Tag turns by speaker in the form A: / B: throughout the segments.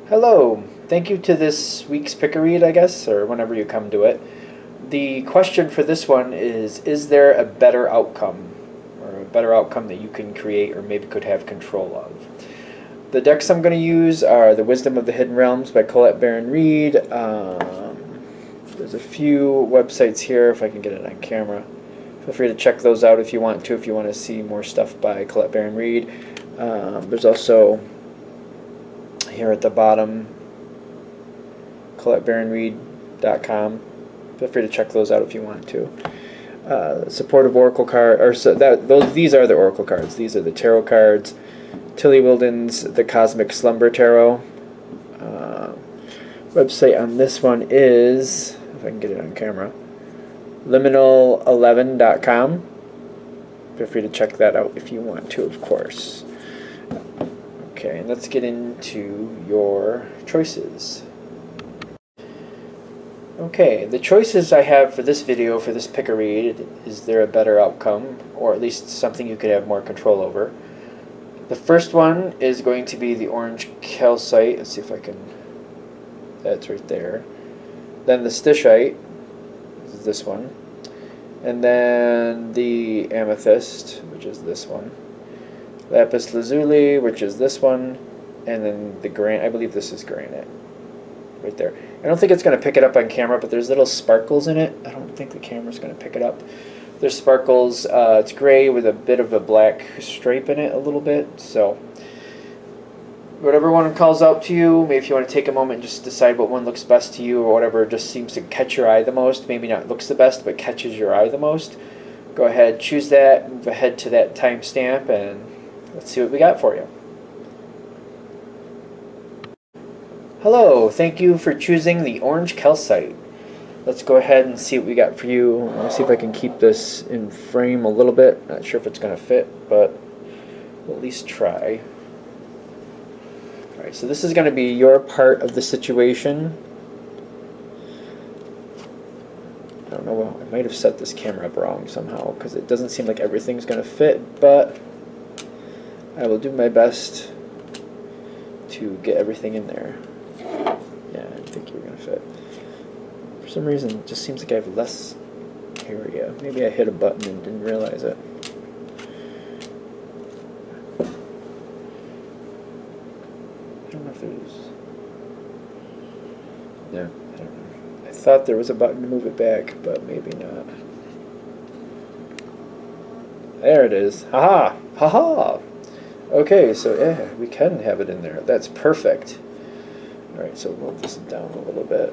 A: Hello, thank you to this week's pick a read, I guess, or whenever you come to it. The question for this one is there a better outcome, or a better outcome that you can create or maybe could have control of? The decks I'm going to use are The Wisdom of the Hidden Realms by Colette Baron Reed. There's a few websites here, if I can get it on camera. Feel free to check those out if you want to see more stuff by Colette Baron Reed. There's also here at the bottom, ColetteBaronReed.com. Feel free to check those out if you want to. Supportive Oracle card, or these are the Oracle cards. These are the tarot cards. Tilly Wilden's The Cosmic Slumber Tarot. Website on this one is, if I can get it on camera, liminal11.com. Feel free to check that out if you want to, of course. Okay, and let's get into your choices. Okay, the choices I have for this video, for this pick a read, is there a better outcome, or at least something you could have more control over? The first one is going to be the orange calcite. Let's see if I can, that's right there. Then the stichtite, is this one. And then the amethyst, which is this one. Lapis Lazuli, which is this one, and then the granite. I believe this is granite, right there. I don't think it's going to pick it up on camera, but there's little sparkles in it. I don't think the camera's going to pick it up. There's sparkles. It's gray with a bit of a black stripe in it, a little bit. So whatever one calls out to you, maybe if you want to take a moment and just decide what one looks best to you, or whatever just seems to catch your eye the most. Maybe not looks the best, but catches your eye the most. Go ahead, choose that, move ahead to that timestamp, and let's see what we got for you. Hello, thank you for choosing the orange calcite. Let's go ahead and see what we got for you. Let me see if I can keep this in frame a little bit. Not sure if it's going to fit, but we'll at least try. Alright, so this is going to be your part of the situation. I don't know, I might have set this camera up wrong somehow, because it doesn't seem like everything's going to fit, but I will do my best to get everything in there. Yeah, I didn't think you were going to fit. For some reason, it just seems like I have less area. Maybe I hit a button and didn't realize it. I don't know if there's... No, I don't know. I thought there was a button to move it back, but maybe not. There it is. Haha! Haha! Okay, so yeah, we can have it in there. That's perfect. Alright, so we'll move this down a little bit.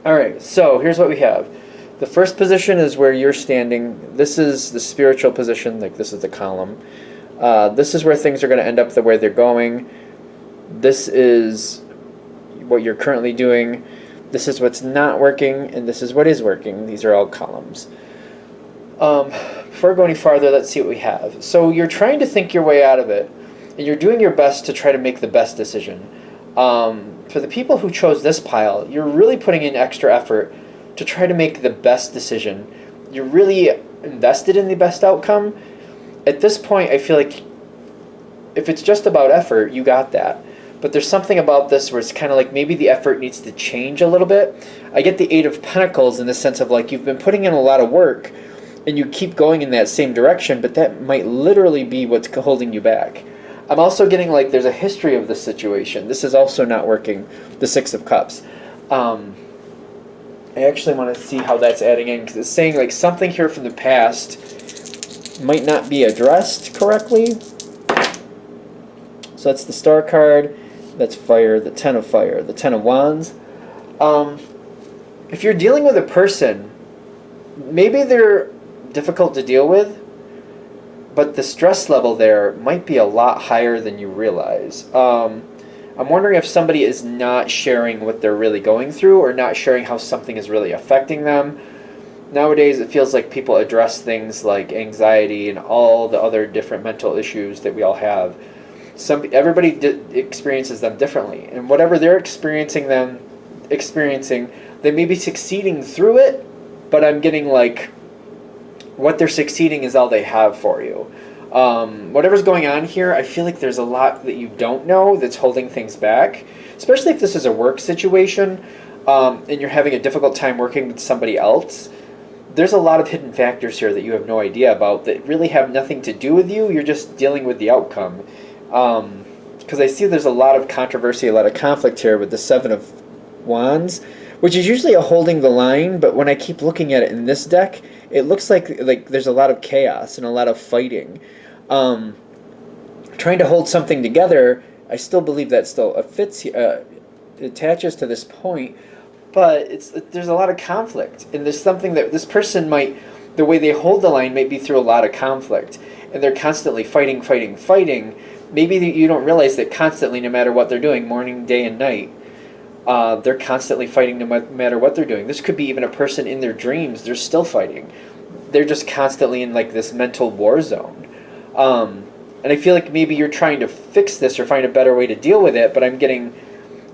A: Alright, so here's what we have. The first position is where you're standing. This is the spiritual position, like this is the column. This is where things are going to end up the way they're going. This is what you're currently doing. This is what's not working, and this is what is working. These are all columns. Before we go any farther, let's see what we have. So you're trying to think your way out of it, and you're doing your best to try to make the best decision. For the people who chose this pile, you're really putting in extra effort to try to make the best decision. You're really invested in the best outcome. At this point, I feel like if it's just about effort, you got that. But there's something about this where it's kind of like maybe the effort needs to change a little bit. I get the Eight of Pentacles in the sense of like you've been putting in a lot of work, and you keep going in that same direction, but that might literally be what's holding you back. I'm also getting like there's a history of this situation. This is also not working, the Six of Cups. I actually want to see how that's adding in, because it's saying like something here from the past might not be addressed correctly. So that's the Star card, that's fire, the Ten of Fire, the Ten of Wands. If you're dealing with a person, maybe they're difficult to deal with, but the stress level there might be a lot higher than you realize. I'm wondering if somebody is not sharing what they're really going through, or not sharing how something is really affecting them. Nowadays it feels like people address things like anxiety and all the other different mental issues that we all have. Everybody experiences them differently, and whatever they're experiencing, they may be succeeding through it, but I'm getting like what they're succeeding is all they have for you. Whatever's going on here, I feel like there's a lot that you don't know that's holding things back, especially if this is a work situation, and you're having a difficult time working with somebody else. There's a lot of hidden factors here that you have no idea about that really have nothing to do with you. You're just dealing with the outcome. Because I see there's a lot of controversy, a lot of conflict here with the Seven of Wands, which is usually a holding the line, but when I keep looking at it in this deck, it looks like there's a lot of chaos and a lot of fighting. Trying to hold something together, I still believe that still fits, attaches to this point, but there's a lot of conflict, and there's something that this person might, the way they hold the line might be through a lot of conflict, and they're constantly fighting. Maybe you don't realize that constantly, no matter what they're doing, morning, day, and night, they're constantly fighting no matter what they're doing. This could be even a person in their dreams, they're still fighting. They're just constantly in like this mental war zone. And I feel like maybe you're trying to fix this or find a better way to deal with it, but I'm getting,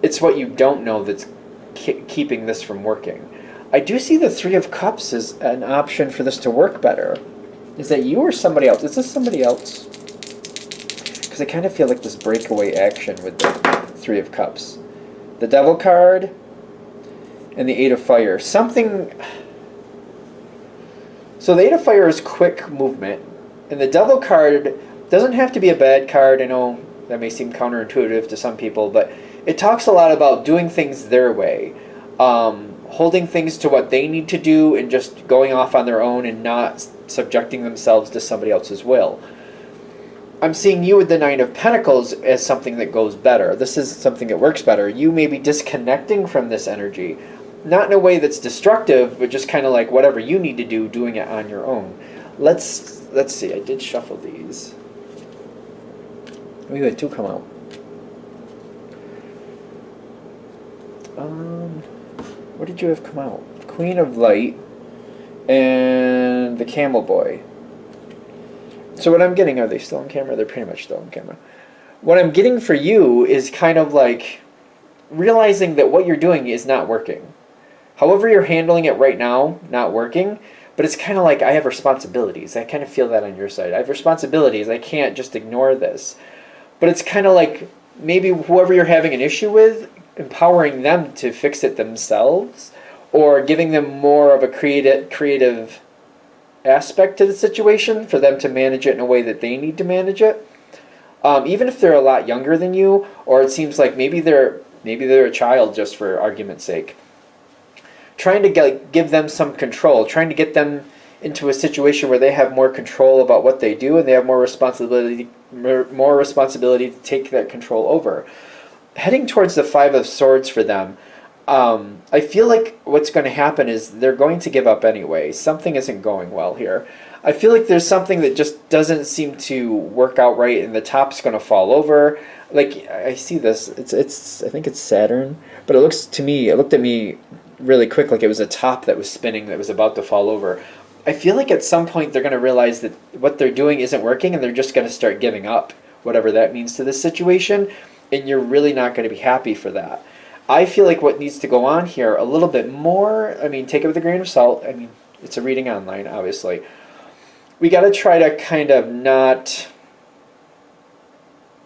A: it's what you don't know that's keeping this from working. I do see the Three of Cups as an option for this to work better. Is that you or somebody else? Is this somebody else? Because I kind of feel like this breakaway action with the Three of Cups. The Devil card and the Eight of Fire. Something... So the Eight of Fire is quick movement, and the Devil card doesn't have to be a bad card. I know that may seem counterintuitive to some people, but it talks a lot about doing things their way, holding things to what they need to do and just going off on their own and not subjecting themselves to somebody else's will. I'm seeing you with the Nine of Pentacles as something that goes better. This is something that works better. You may be disconnecting from this energy, not in a way that's destructive, but just kind of like whatever you need to do, doing it on your own. Let's see. I did shuffle these. We had two come out. What did you have come out? Queen of Light and the Camel Boy. So what I'm getting, are they still on camera? They're pretty much still on camera. What I'm getting for you is kind of like realizing that what you're doing is not working. However you're handling it right now, not working, but it's kind of like I have responsibilities. I kind of feel that on your side. I have responsibilities. I can't just ignore this. But it's kind of like maybe whoever you're having an issue with, empowering them to fix it themselves, or giving them more of a creative aspect to the situation for them to manage it in a way that they need to manage it. Even if they're a lot younger than you, or it seems like maybe they're a child, just for argument's sake. Trying to give them some control, trying to get them into a situation where they have more control about what they do and they have more responsibility to take that control over. Heading towards the Five of Swords for them, I feel like what's going to happen is they're going to give up anyway. Something isn't going well here. I feel like there's something that just doesn't seem to work out right, and the top's going to fall over. Like, I see this. I think it's Saturn, but it looked at me really quick like it was a top that was spinning that was about to fall over. I feel like at some point they're going to realize that what they're doing isn't working, and they're just going to start giving up, whatever that means to this situation, and you're really not going to be happy for that. I feel like what needs to go on here a little bit more, I mean, take it with a grain of salt. I mean, it's a reading online, obviously. We got to try to kind of not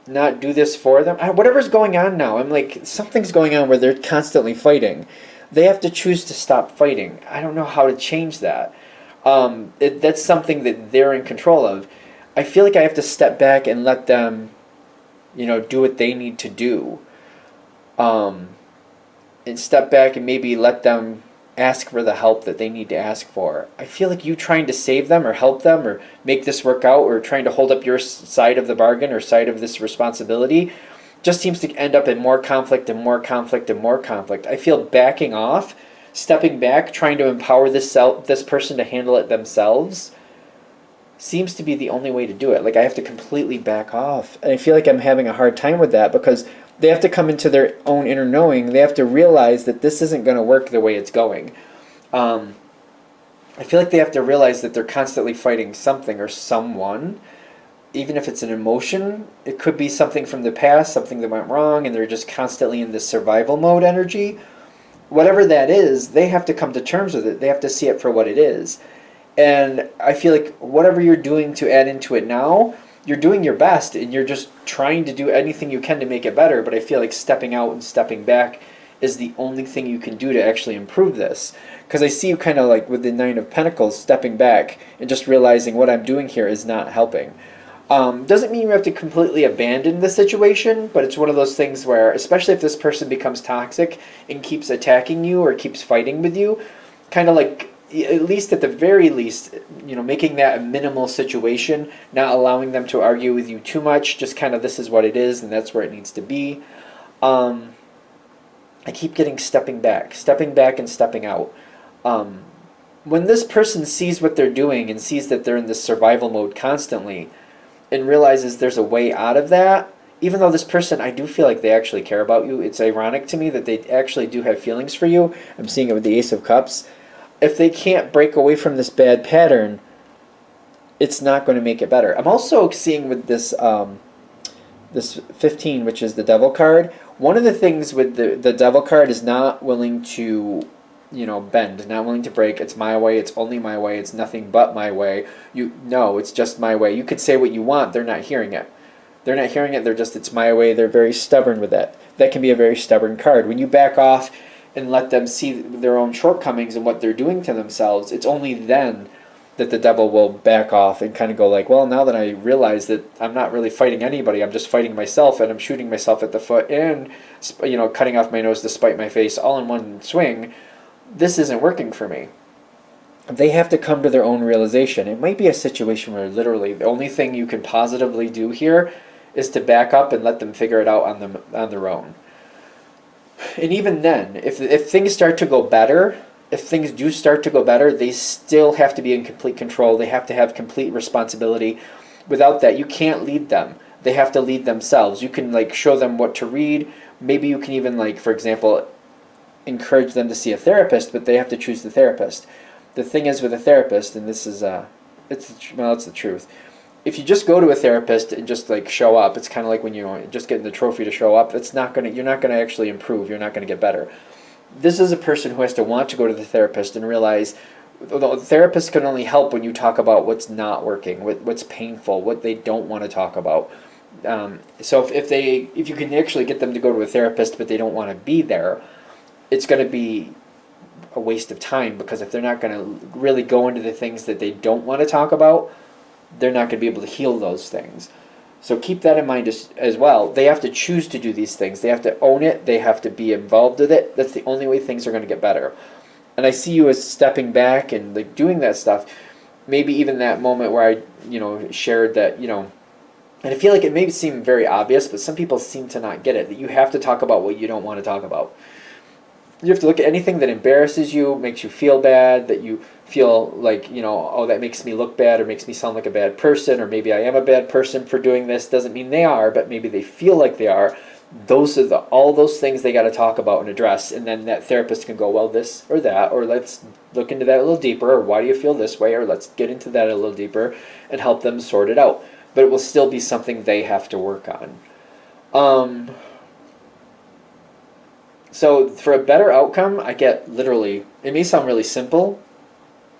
A: do this for them. Whatever's going on now, I'm like, something's going on where they're constantly fighting. They have to choose to stop fighting. I don't know how to change that. That's something that they're in control of. I feel like I have to step back and let them, do what they need to do. And step back and maybe let them ask for the help that they need to ask for. I feel like you trying to save them or help them or make this work out or trying to hold up your side of the bargain or side of this responsibility just seems to end up in more conflict and more conflict and more conflict. I feel backing off, stepping back, trying to empower this person to handle it themselves seems to be the only way to do it. Like, I have to completely back off. And I feel like I'm having a hard time with that because they have to come into their own inner knowing. They have to realize that this isn't going to work the way it's going. I feel like they have to realize that they're constantly fighting something or someone. Even if it's an emotion, it could be something from the past, something that went wrong, and they're just constantly in this survival mode energy. Whatever that is, they have to come to terms with it. They have to see it for what it is. And I feel like whatever you're doing to add into it now, you're doing your best and you're just trying to do anything you can to make it better, but I feel like stepping out and stepping back is the only thing you can do to actually improve this. Because I see you kind of like with the Nine of Pentacles stepping back and just realizing what I'm doing here is not helping. Doesn't mean you have to completely abandon the situation, but it's one of those things where, especially if this person becomes toxic and keeps attacking you or keeps fighting with you, kind of like, at least at the very least, making that a minimal situation, not allowing them to argue with you too much, just kind of this is what it is and that's where it needs to be. I keep getting stepping back and stepping out. When this person sees what they're doing and sees that they're in this survival mode constantly and realizes there's a way out of that, even though this person, I do feel like they actually care about you. It's ironic to me that they actually do have feelings for you. I'm seeing it with the Ace of Cups. If they can't break away from this bad pattern, it's not going to make it better. I'm also seeing with this this 15, which is the Devil card, one of the things with the Devil card is not willing to bend, not willing to break. It's my way, it's only my way, it's nothing but my way. No, it's just my way. You could say what you want, they're not hearing it. They're not hearing it, it's my way. They're very stubborn with that. That can be a very stubborn card. When you back off and let them see their own shortcomings and what they're doing to themselves, it's only then that the devil will back off and kind of go like, well, now that I realize that I'm not really fighting anybody, I'm just fighting myself, and I'm shooting myself at the foot and cutting off my nose to spite my face all in one swing, this isn't working for me. They have to come to their own realization. It might be a situation where literally the only thing you can positively do here is to back up and let them figure it out on their own. And even then, if things start to go better, if things do start to go better, they still have to be in complete control. They have to have complete responsibility. Without that, you can't lead them. They have to lead themselves. You can show them what to read. Maybe you can even for example, encourage them to see a therapist, but they have to choose the therapist. The thing is with a therapist, and this is it's the truth. If you just go to a therapist and just show up, it's kind of like when you just getting the trophy to show up. You're not gonna actually improve. You're not gonna get better. This is a person who has to want to go to the therapist and realize the therapist can only help when you talk about what's not working, what's painful, what they don't want to talk about. So if you can actually get them to go to a therapist but they don't want to be there, it's going to be a waste of time, because if they're not going to really go into the things that they don't want to talk about, they're not going to be able to heal those things. So keep that in mind as well. They have to choose to do these things. They have to own it. They have to be involved with it. That's the only way things are going to get better. And I see you as stepping back and doing that stuff. Maybe even that moment where I shared that, and I feel like it may seem very obvious, but some people seem to not get it, that you have to talk about what you don't want to talk about. You have to look at anything that embarrasses you, makes you feel bad, that you feel like, oh, that makes me look bad or makes me sound like a bad person, or maybe I am a bad person for doing this. Doesn't mean they are, but maybe they feel like they are. Those are all those things they got to talk about and address, and then that therapist can go, well, this or that, or let's look into that a little deeper, or why do you feel this way, or let's get into that a little deeper and help them sort it out. But it will still be something they have to work on. So for a better outcome, I get literally, it may sound really simple,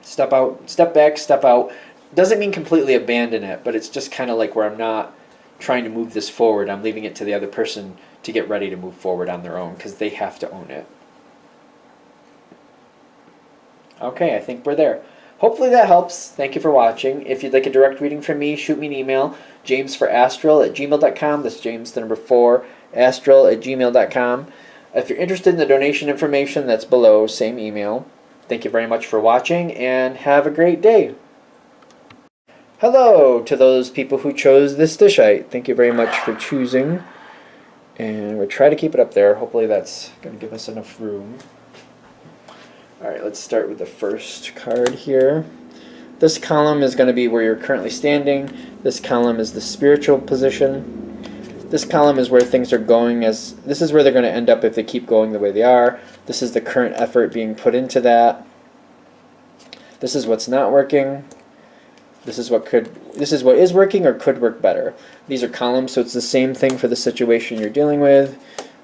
A: step out, step back, step out. Doesn't mean completely abandon it, but it's just kind of like where I'm not trying to move this forward. I'm leaving it to the other person to get ready to move forward on their own, because they have to own it. Okay, I think we're there. Hopefully that helps. Thank you for watching. If you'd like a direct reading from me, shoot me an email, jamesforastral@gmail.com. That's James, the number 4, astral@gmail.com. If you're interested in the donation information, that's below, same email. Thank you very much for watching, and have a great day. Hello to those people who chose this Stichtite. Thank you very much for choosing. And we'll try to keep it up there. Hopefully that's going to give us enough room. Alright, let's start with the first card here. This column is going to be where you're currently standing. This column is the spiritual position. This column is where things are going, this is where they're going to end up if they keep going the way they are. This is the current effort being put into that. This is what's not working. This is what is working or could work better. These are columns, so it's the same thing for the situation you're dealing with.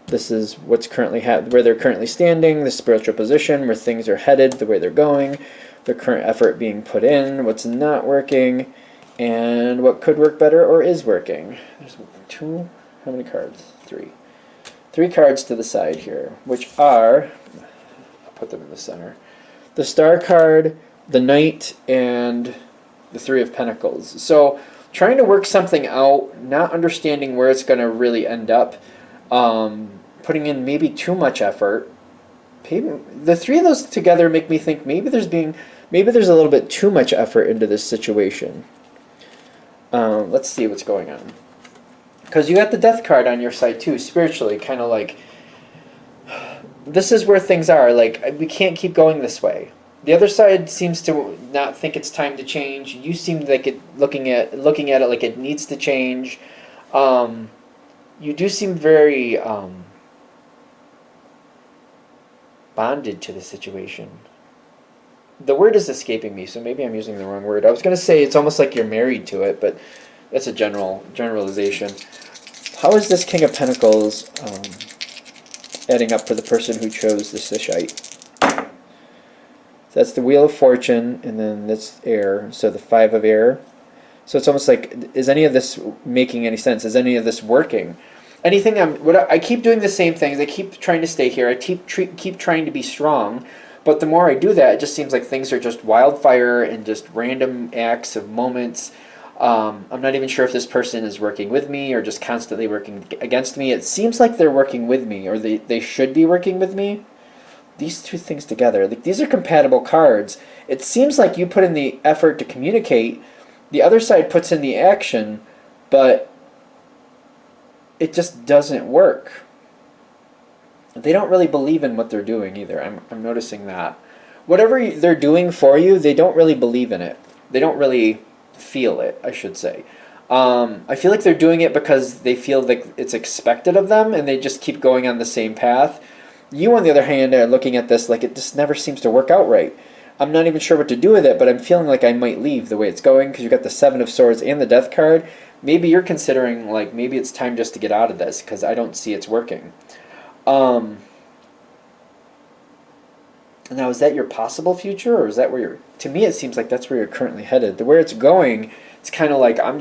A: This is what's currently where they're currently standing, the spiritual position, where things are headed, the way they're going, the current effort being put in, what's not working, And what could work better or is working? There's two, how many cards? Three. Three cards to the side here, which are, I'll put them in the center, the Star card, the Knight, and the Three of Pentacles. So trying to work something out, not understanding where it's going to really end up, putting in maybe too much effort. The three of those together make me think maybe there's a little bit too much effort into this situation. Let's see what's going on. Because you got the Death card on your side too, spiritually, kind of like, this is where things are. Like, we can't keep going this way. The other side seems to not think it's time to change. You seem like looking at it like it needs to change. You do seem very bonded to the situation. The word is escaping me, so maybe I'm using the wrong word. I was going to say it's almost like you're married to it, but that's a generalization. How is this King of Pentacles adding up for the person who chose the Stichtite? So that's the Wheel of Fortune, and then that's air, so the Five of Air. So it's almost like, is any of this making any sense? Is any of this working? Anything I keep doing the same things. I keep trying to stay here. I keep trying to be strong. But the more I do that, it just seems like things are just wildfire and just random acts of moments. I'm not even sure if this person is working with me or just constantly working against me. It seems like they're working with me, or they should be working with me. These two things together, like, these are compatible cards. It seems like you put in the effort to communicate. The other side puts in the action, but it just doesn't work. They don't really believe in what they're doing either. I'm noticing that. Whatever they're doing for you, they don't really believe in it. They don't really feel it, I should say. I feel like they're doing it because they feel like it's expected of them, and they just keep going on the same path. You, on the other hand, are looking at this like it just never seems to work out right. I'm not even sure what to do with it, but I'm feeling like I might leave the way it's going, because you've got the Seven of Swords and the Death card. Maybe you're considering, like, maybe it's time just to get out of this, because I don't see it's working. Now, is that your possible future, or is that where you're... To me, it seems like that's where you're currently headed. The where it's going, it's kind of like, I'm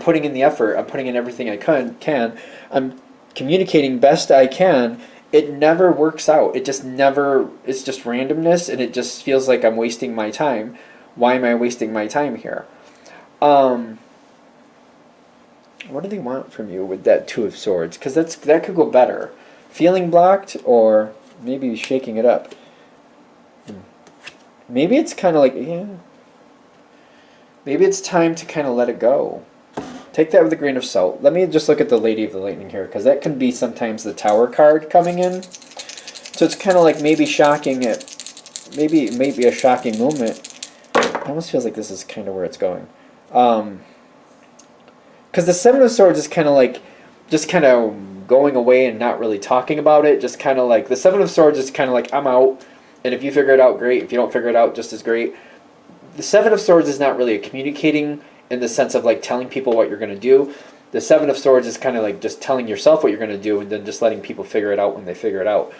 A: putting in the effort, I'm putting in everything I can, I'm communicating best I can. It never works out. It just never... It's just randomness, and it just feels like I'm wasting my time. Why am I wasting my time here? What do they want from you with that Two of Swords? Because that could go better. Feeling blocked, or maybe shaking it up. Maybe it's kind of like, yeah. Maybe it's time to kind of let it go. Take that with a grain of salt. Let me just look at the Lady of the Lightning here, because that can be sometimes the Tower card coming in. So it's kind of like maybe shocking it. Maybe a shocking moment. It almost feels like this is kind of where it's going. Because the Seven of Swords is kind of like, just kind of going away and not really talking about it. Just kind of like, the Seven of Swords is kind of like, I'm out. And if you figure it out, great. If you don't figure it out, just as great. The Seven of Swords is not really a communicating in the sense of like telling people what you're going to do. The Seven of Swords is kind of like just telling yourself what you're going to do, and then just letting people figure it out when they figure it out.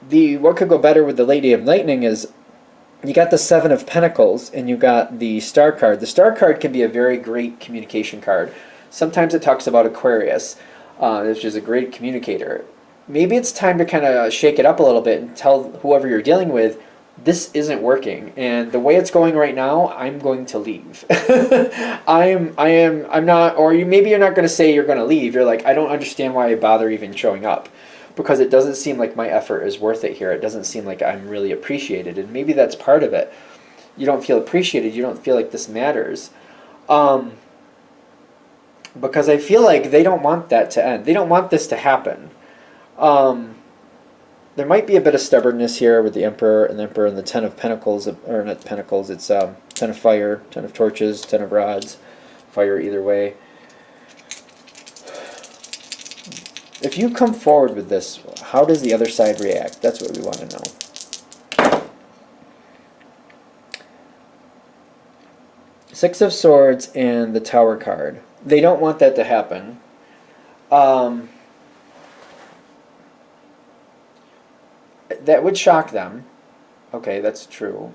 A: What could go better with the Lady of Lightning is you got the Seven of Pentacles and you got the Star card. The Star card can be a very great communication card. Sometimes it talks about Aquarius, which is a great communicator. Maybe it's time to kind of shake it up a little bit and tell whoever you're dealing with, this isn't working, and the way it's going right now, I'm going to leave. I'm not, or maybe you're not going to say you're going to leave. You're like, I don't understand why I bother even showing up, because it doesn't seem like my effort is worth it here. It doesn't seem like I'm really appreciated, and maybe that's part of it. You don't feel appreciated. You don't feel like this matters. Because I feel like they don't want that to end. They don't want this to happen. There might be a bit of stubbornness here with the Emperor and the Ten of Pentacles, or not Pentacles, it's Ten of Fire, Ten of Torches, Ten of Rods, fire either way. If you come forward with this, how does the other side react? That's what we want to know. Six of Swords and the Tower card. They don't want that to happen. That would shock them. Okay, that's true.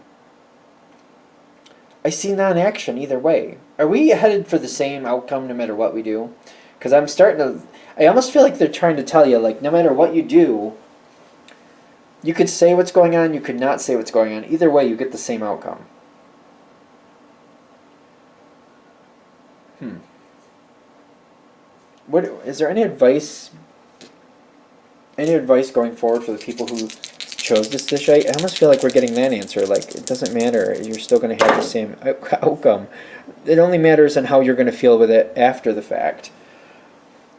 A: I see non-action either way. Are we headed for the same outcome no matter what we do? Because I'm starting to... I almost feel like they're trying to tell you, like, no matter what you do, you could say what's going on, you could not say what's going on. Either way, you get the same outcome. What is there any advice? Any advice going forward for the people who chose this Stichtite? I almost feel like we're getting that answer. Like, it doesn't matter. You're still going to have the same outcome. It only matters on how you're going to feel with it after the fact.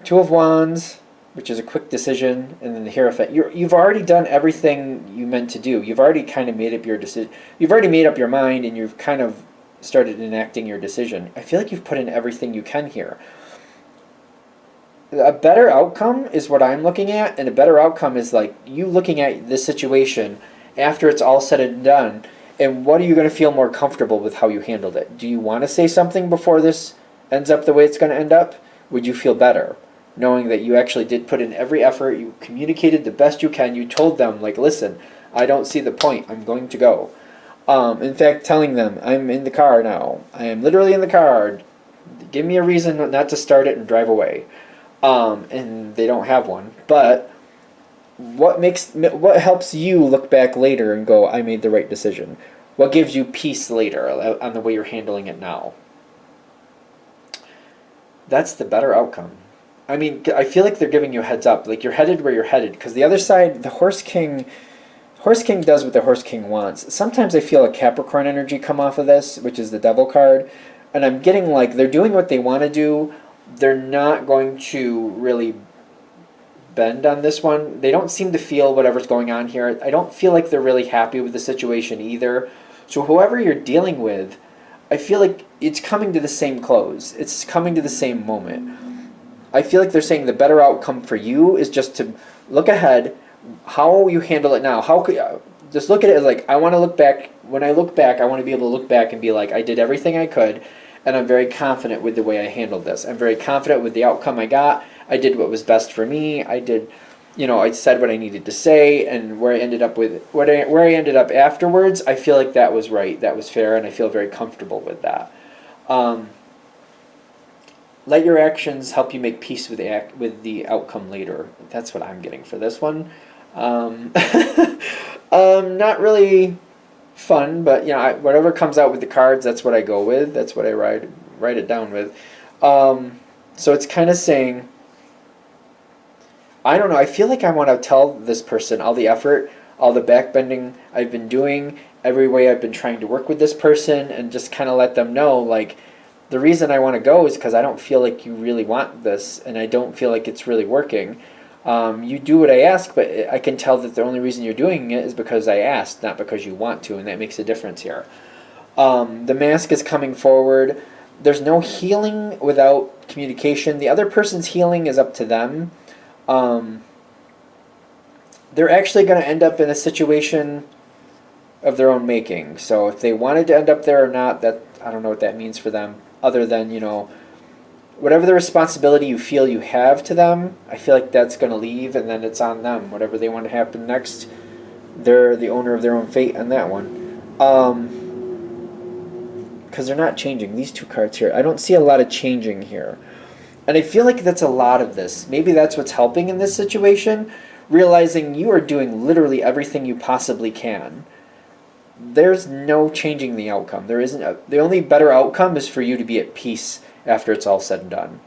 A: Two of Wands, which is a quick decision, and then the Hierophant. You've already done everything you meant to do. You've already kind of made up your decision. You've already made up your mind, and you've kind of started enacting your decision. I feel like you've put in everything you can here. A better outcome is what I'm looking at, and a better outcome is like you looking at this situation after it's all said and done, and what are you going to feel more comfortable with how you handled it? Do you want to say something before this ends up the way it's going to end up? Would you feel better knowing that you actually did put in every effort, you communicated the best you can, you told them, like, listen, I don't see the point, I'm going to go. In fact, telling them, I'm in the car now. I am literally in the car. Give me a reason not to start it and drive away. And they don't have one. But what helps you look back later and go, I made the right decision? What gives you peace later on the way you're handling it now? That's the better outcome. I mean, I feel like they're giving you a heads up. Like, you're headed where you're headed. Because the other side, the Horse King does what the Horse King wants. Sometimes I feel a Capricorn energy come off of this, which is the Devil card. And I'm getting like, they're doing what they want to do. They're not going to really bend on this one. They don't seem to feel whatever's going on here. I don't feel like they're really happy with the situation either. So whoever you're dealing with, I feel like it's coming to the same close. It's coming to the same moment. I feel like they're saying the better outcome for you is just to look ahead, how you handle it now. How could just look at it as like, I want to look back. When I look back, I want to be able to look back and be like, I did everything I could. And I'm very confident with the way I handled this. I'm very confident with the outcome I got. I did what was best for me. I did, I said what I needed to say, and where I ended up afterwards, I feel like that was right, that was fair, and I feel very comfortable with that. Let your actions help you make peace with the outcome later. That's what I'm getting for this one. Not really fun, but whatever comes out with the cards, that's what I go with. That's what I write it down with. So it's kind of saying, I don't know, I feel like I want to tell this person all the effort, all the backbending I've been doing, every way I've been trying to work with this person, and just kind of let them know, like, the reason I want to go is because I don't feel like you really want this, and I don't feel like it's really working. You do what I ask, but I can tell that the only reason you're doing it is because I asked, not because you want to, and that makes a difference here. The mask is coming forward. There's no healing without communication. The other person's healing is up to them. They're actually going to end up in a situation of their own making. So if they wanted to end up there or not, that I don't know what that means for them, other than, whatever the responsibility you feel you have to them, I feel like that's going to leave, and then it's on them. Whatever they want to happen next, they're the owner of their own fate on that one. Because they're not changing. These two cards here, I don't see a lot of changing here. And I feel like that's a lot of this. Maybe that's what's helping in this situation, realizing you are doing literally everything you possibly can. There's no changing the outcome. There isn't. The only better outcome is for you to be at peace after it's all said and done,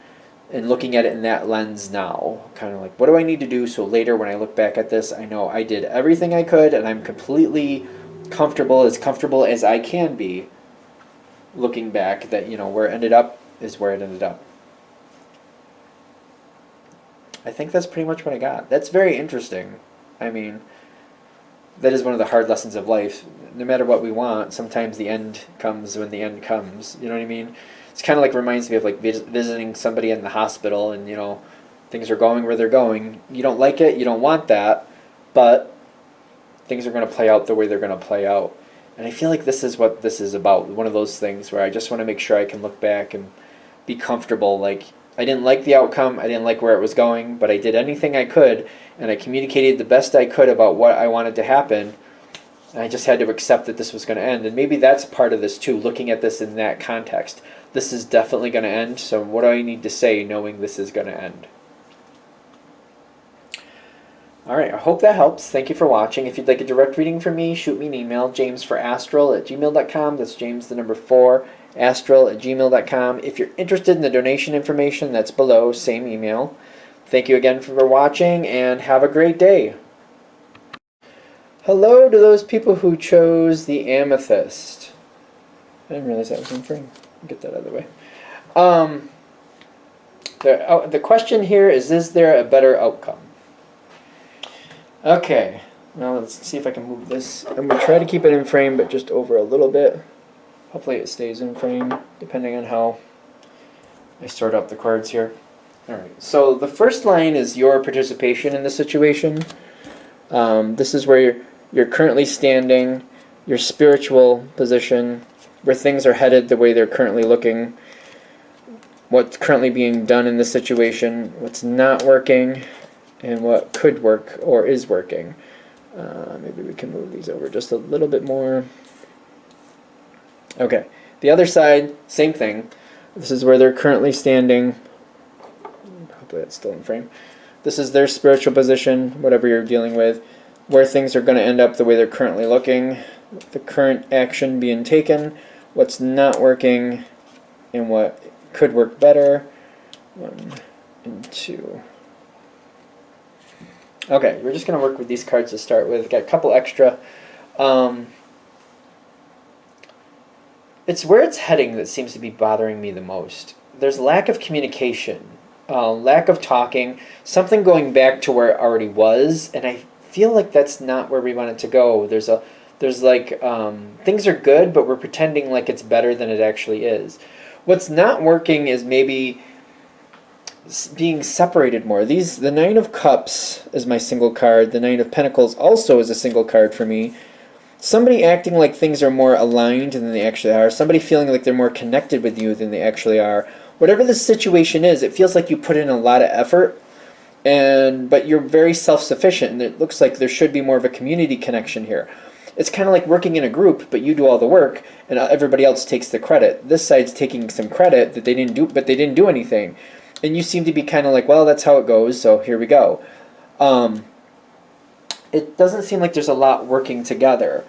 A: and looking at it in that lens now, kind of like, what do I need to do so later when I look back at this, I know I did everything I could, and I'm completely comfortable as I can be, looking back, that where it ended up is where it ended up. I think that's pretty much what I got. That's very interesting. I mean, that is one of the hard lessons of life. No matter what we want, sometimes the end comes when the end comes. You know what I mean? It's kind of like, reminds me of like visiting somebody in the hospital, and things are going where they're going. You don't like it, you don't want that, but things are going to play out the way they're going to play out. And I feel like this is what this is about. One of those things where I just want to make sure I can look back and be comfortable. Like, I didn't like the outcome, I didn't like where it was going, but I did anything I could, and I communicated the best I could about what I wanted to happen. And I just had to accept that this was going to end. And maybe that's part of this too, looking at this in that context. This is definitely going to end, so what do I need to say knowing this is going to end? Alright, I hope that helps. Thank you for watching. If you'd like a direct reading from me, shoot me an email, jamesforastral@gmail.com. That's James the number 4, astral@gmail.com. If you're interested in the donation information, that's below, same email. Thank you again for watching, and have a great day. Hello to those people who chose the Amethyst. I didn't realize that was in frame. Get that out of the way. The question here is there a better outcome? Okay, now let's see if I can move this. I'm going to try to keep it in frame, but just over a little bit. Hopefully it stays in frame, depending on how I sort out the cards here. Alright, so the first line is your participation in the situation. This is where you're currently standing, your spiritual position, where things are headed, the way they're currently looking, what's currently being done in this situation, what's not working, and what could work or is working. Maybe we can move these over just a little bit more. Okay, the other side, same thing. This is where they're currently standing. Hopefully that's still in frame. This is their spiritual position, whatever you're dealing with, where things are going to end up the way they're currently looking, the current action being taken, what's not working, and what could work better. 1 and 2. Okay, we're just going to work with these cards to start with. Got a couple extra. It's where it's heading that seems to be bothering me the most. There's lack of communication, lack of talking, something going back to where it already was, and I feel like that's not where we want it to go. There's like things are good, but we're pretending like it's better than it actually is. What's not working is maybe being separated more. The 9 of Cups is my single card. The 9 of Pentacles also is a single card for me. Somebody acting like things are more aligned than they actually are. Somebody feeling like they're more connected with you than they actually are. Whatever the situation is, it feels like you put in a lot of effort, but you're very self-sufficient, and it looks like there should be more of a community connection here. It's kind of like working in a group, but you do all the work, and everybody else takes the credit. This side's taking some credit that they didn't do, but they didn't do anything. And you seem to be kind of like, well, that's how it goes, so here we go. It doesn't seem like there's a lot working together.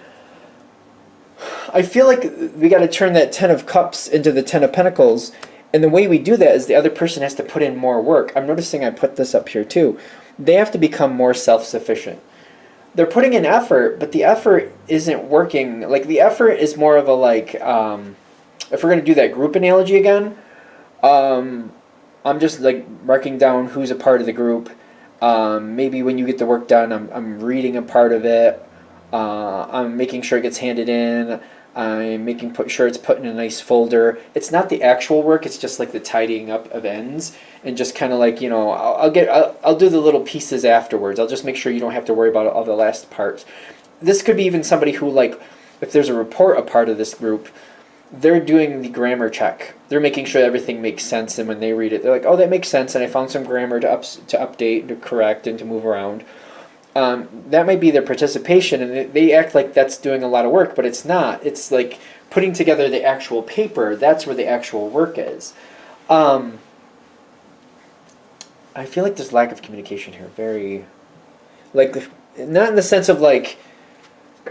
A: I feel like we got to turn that 10 of Cups into the 10 of Pentacles, and the way we do that is the other person has to put in more work. I'm noticing I put this up here too. They have to become more self-sufficient. They're putting in effort, but the effort isn't working. Like, the effort is more of a, like, if we're going to do that group analogy again, I'm just, like, marking down who's a part of the group. Maybe when you get the work done, I'm reading a part of it. I'm making sure it gets handed in. I'm making sure it's put in a nice folder. It's not the actual work. It's just like the tidying up of ends, and just kind of like, you know, I'll do the little pieces afterwards. I'll just make sure you don't have to worry about all the last parts. This could be even somebody who, like, if there's a report a part of this group, they're doing the grammar check. They're making sure everything makes sense, and when they read it, they're like, oh, that makes sense, and I found some grammar to update, to correct, and to move around. That might be their participation, and they act like that's doing a lot of work, but it's not. It's like putting together the actual paper. That's where the actual work is. I feel like there's lack of communication here. Very, like, not in the sense of like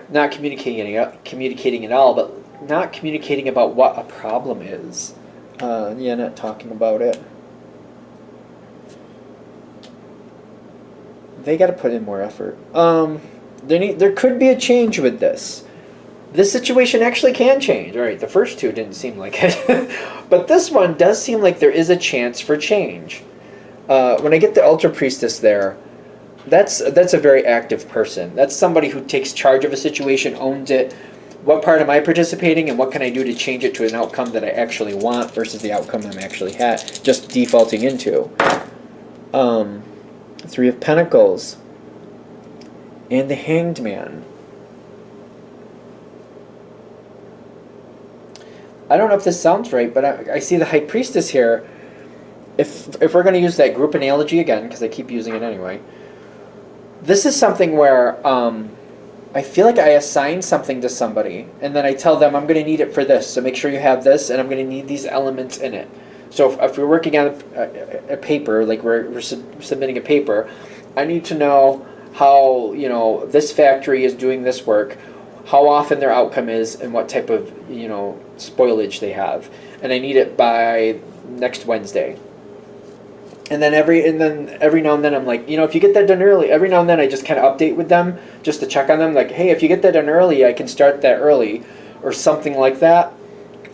A: not communicating at all, but not communicating about what a problem is. Yeah, not talking about it. They got to put in more effort. There could be a change with this. This situation actually can change. All right, the first two didn't seem like it. But this one does seem like there is a chance for change. When I get the Ultra Priestess there, that's a very active person. That's somebody who takes charge of a situation, owns it. What part am I participating, and what can I do to change it to an outcome that I actually want versus the outcome I'm actually just defaulting into. 3 of Pentacles, and the Hanged Man. I don't know if this sounds right, but I see the High Priestess here. If we're going to use that group analogy again, because I keep using it anyway, this is something where I feel like I assign something to somebody, and then I tell them I'm going to need it for this, so make sure you have this, and I'm going to need these elements in it. So if we're working on a paper, like we're submitting a paper, I need to know how, you know, this factory is doing this work, how often their outcome is, and what type of, you know, spoilage they have. And I need it by next Wednesday. And then every now and then I'm like, you know, if you get that done early, every now and then I just kind of update with them just to check on them, like, hey, if you get that done early, I can start that early, or something like that.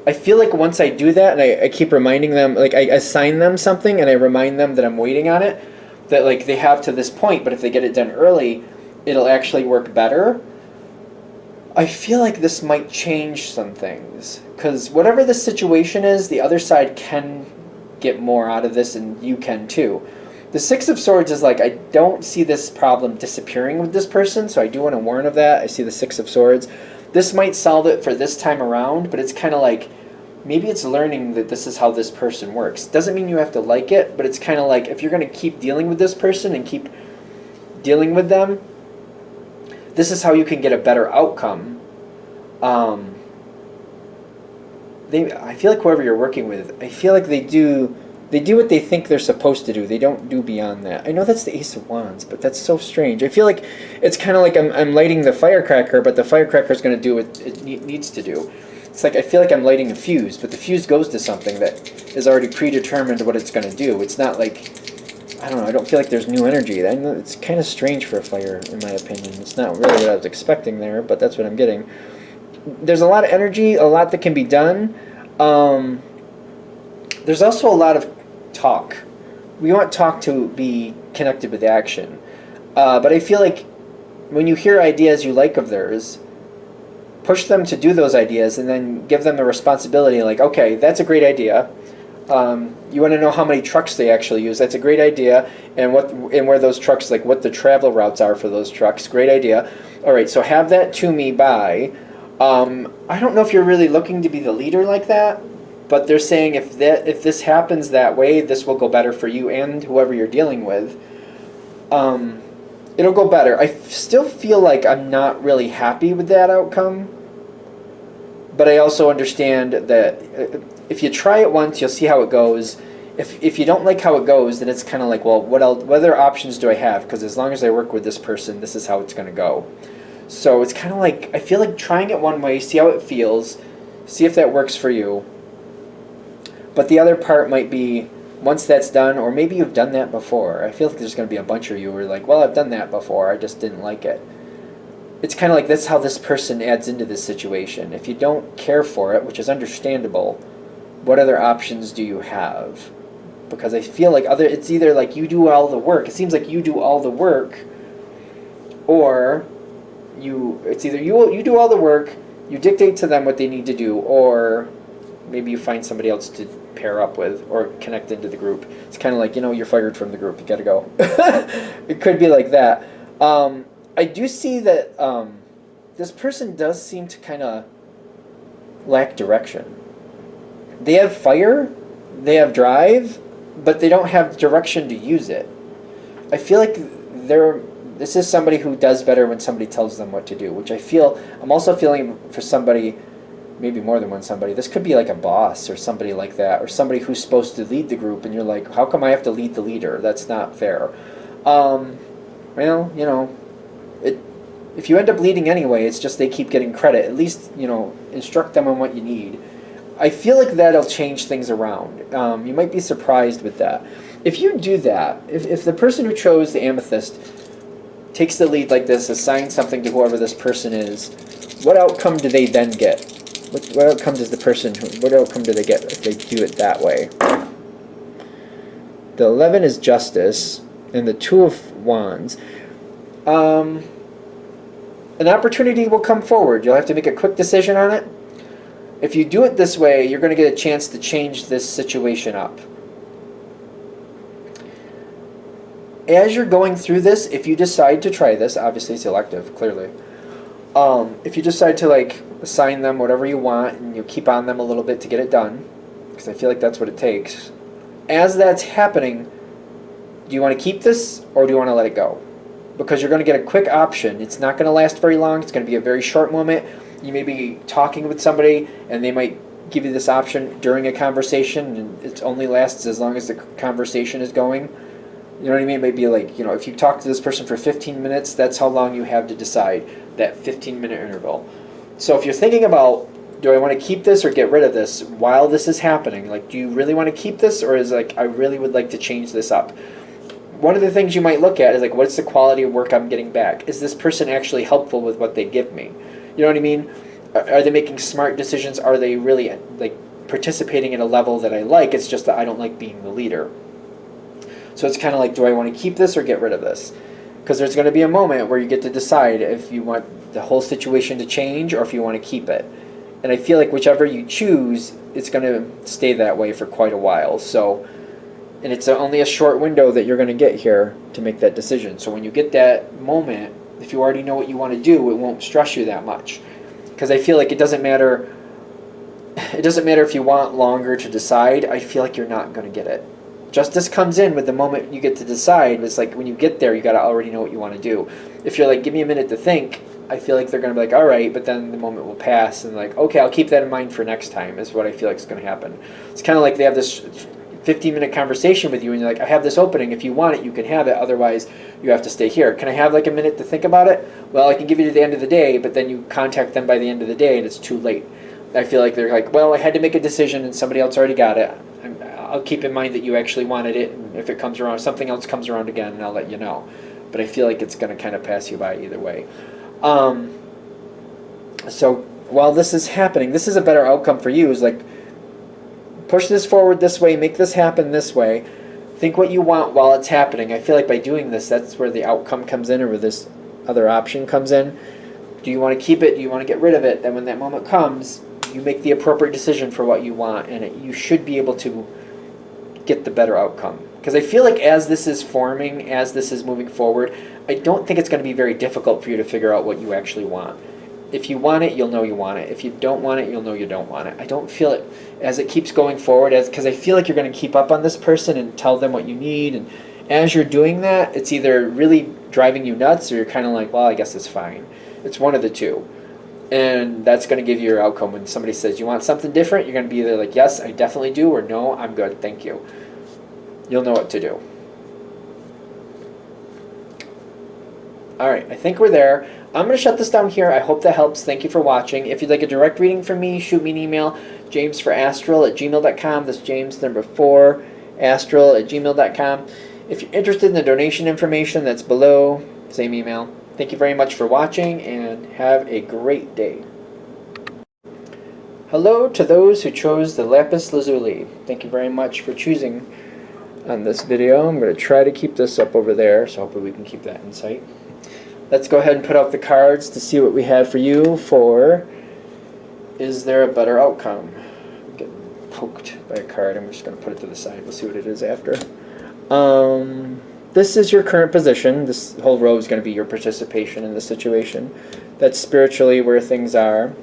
A: I feel like once I do that, and I keep reminding them, like I assign them something and I remind them that I'm waiting on it, that like they have to this point, but if they get it done early, it'll actually work better. I feel like this might change some things, because whatever the situation is, the other side can get more out of this, and you can too. The Six of Swords is like, I don't see this problem disappearing with this person, so I do want to warn of that. I see the Six of Swords. This might solve it for this time around, but it's kind of like, maybe it's learning that this is how this person works. Doesn't mean you have to like it, but it's kind of like, if you're going to keep dealing with this person and keep dealing with them, this is how you can get a better outcome. I feel like whoever you're working with, I feel like they do what they think they're supposed to do. They don't do beyond that. I know that's the Ace of Wands, but that's so strange. I feel like it's kind of like I'm lighting the firecracker, but the firecracker is going to do what it needs to do. It's like I feel like I'm lighting a fuse, but the fuse goes to something that is already predetermined what it's going to do. It's not like, I don't know, I don't feel like there's new energy. It's kind of strange for a fire, in my opinion. It's not really what I was expecting there, but that's what I'm getting. There's a lot of energy, a lot that can be done. There's also a lot of talk. We want talk to be connected with action. But I feel like when you hear ideas you like of theirs, push them to do those ideas, and then give them the responsibility, like, okay, that's a great idea. You want to know how many trucks they actually use. That's a great idea. And where those trucks, like what the travel routes are for those trucks. Great idea. All right, so have that to me by... I don't know if you're really looking to be the leader like that, but they're saying if this happens that way, this will go better for you and whoever you're dealing with. It'll go better. I still feel like I'm not really happy with that outcome, but I also understand that if you try it once, you'll see how it goes. If you don't like how it goes, then it's kind of like, well, what other options do I have? Because as long as I work with this person, this is how it's going to go. So it's kind of like, I feel like trying it one way, see how it feels, see if that works for you. But the other part might be, once that's done, or maybe you've done that before. I feel like there's going to be a bunch of you who are like, well, I've done that before, I just didn't like it. It's kind of like that's how this person adds into this situation. If you don't care for it, which is understandable, what other options do you have? Because I feel like it's either like you do all the work. It seems like you do all the work, or... It's either you do all the work, you dictate to them what they need to do, or maybe you find somebody else to pair up with or connect into the group. It's kind of like, you know, you're fired from the group, you gotta go. It could be like that. I do see that this person does seem to kind of lack direction. They have fire, they have drive, but they don't have direction to use it. I feel like this is somebody who does better when somebody tells them what to do, which I'm also feeling for somebody, maybe more than one somebody. This could be like a boss or somebody like that, or somebody who's supposed to lead the group, and you're like, how come I have to lead the leader? That's not fair. Well, you know, if you end up leading anyway, it's just they keep getting credit. At least, you know, instruct them on what you need. I feel like that'll change things around. You might be surprised with that. If you do that, if the person who chose the Amethyst takes the lead like this, assigns something to whoever this person is, what outcome do they then get? What outcome does what outcome do they get if they do it that way? The 11 is Justice, and the 2 of Wands. An opportunity will come forward. You'll have to make a quick decision on it. If you do it this way, you're going to get a chance to change this situation up. As you're going through this, if you decide to try this, obviously it's elective, clearly. If you decide to like assign them whatever you want, and you keep on them a little bit to get it done, because I feel like that's what it takes. As that's happening, do you want to keep this, or do you want to let it go? because you're going to get a quick option. It's not going to last very long. It's going to be a very short moment. You may be talking with somebody and they might give you this option during a conversation, and it only lasts as long as the conversation is going. You know what I mean? It might be like, if you talk to this person for 15 minutes, that's how long you have to decide, that 15-minute interval. So if you're thinking about, do I want to keep this or get rid of this while this is happening? Like, do you really want to keep this, or is like, I really would like to change this up? One of the things you might look at is like, what's the quality of work I'm getting back? Is this person actually helpful with what they give me? You know what I mean? Are they making smart decisions? Are they really like participating at a level that I like? It's just that I don't like being the leader. So it's kind of like, do I want to keep this or get rid of this? Because there's going to be a moment where you get to decide if you want the whole situation to change or if you want to keep it. And I feel like whichever you choose, it's going to stay that way for quite a while. So, and it's only a short window that you're going to get here to make that decision. So when you get that moment, if you already know what you want to do, it won't stress you that much. Because I feel like it doesn't matter. It doesn't matter if you want longer to decide. I feel like you're not going to get it. Justice comes in with the moment you get to decide. It's like when you get there, you got to already know what you want to do. If you're like, give me a minute to think, I feel like they're going to be like, all right, but then the moment will pass and like, okay, I'll keep that in mind for next time, is what I feel like is going to happen. It's kind of like they have this 15-minute conversation with you and you're like, I have this opening. If you want it, you can have it. Otherwise, you have to stay here. Can I have like a minute to think about it? Well, I can give you to the end of the day, but then you contact them by the end of the day and it's too late. I feel like they're like, well, I had to make a decision and somebody else already got it. I'll keep in mind that you actually wanted it, and if it comes around, something else comes around again, and I'll let you know. But I feel like it's going to kind of pass you by either way. So while this is happening, this is a better outcome for you. Is like, push this forward this way, make this happen this way. Think what you want while it's happening. I feel like by doing this, that's where the outcome comes in, or where this other option comes in. Do you want to keep it? Do you want to get rid of it? Then when that moment comes, you make the appropriate decision for what you want, and you should be able to get the better outcome. Because I feel like as this is forming, as this is moving forward, I don't think it's going to be very difficult for you to figure out what you actually want. If you want it, you'll know you want it. If you don't want it, you'll know you don't want it. I don't feel it as it keeps going forward, because I feel like you're going to keep up on this person and tell them what you need, and as you're doing that, it's either really driving you nuts or you're kind of like, well, I guess it's fine. It's one of the two. And that's going to give you your outcome. When somebody says, you want something different, you're going to be either like, yes, I definitely do, or no, I'm good, thank you. You'll know what to do. Alright, I think we're there. I'm going to shut this down here. I hope that helps. Thank you for watching. If you'd like a direct reading from me, shoot me an email, jamesforastral@gmail.com. That's James, number 4, astral@gmail.com. If you're interested in the donation information, that's below, same email. Thank you very much for watching, and have a great day. Hello to those who chose the Lapis Lazuli. Thank you very much for choosing on this video. I'm going to try to keep this up over there, so hopefully we can keep that in sight. Let's go ahead and put out the cards to see what we have for you for Is There a Better Outcome? I'm getting poked by a card. I'm just going to put it to the side. We'll see what it is after. This is your current position. This whole row is going to be your participation in the situation. That's spiritually where things are.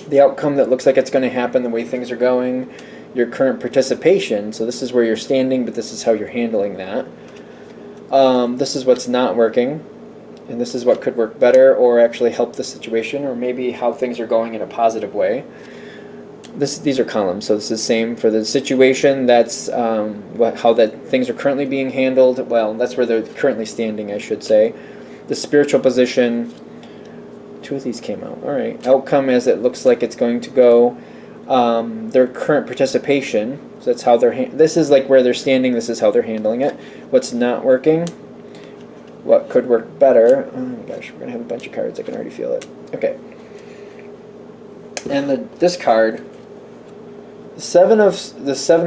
A: The outcome that looks like it's going to happen, the way things are going, your current participation. So this is where you're standing, but this is how you're handling that. This is what's not working, and this is what could work better or actually help the situation, or maybe how things are going in a positive way. These are columns, so this is the same for the situation. That's how that things are currently being handled. Well, that's where they're currently standing, I should say. The spiritual position. 2 of these came out. All right. Outcome as it looks like it's going to go. Their current participation. So that's how they're. This is like where they're standing. This is how they're handling it. What's not working. What could work better. Oh my gosh, we're gonna have a bunch of cards. I can already feel it. Okay. And this card. The seven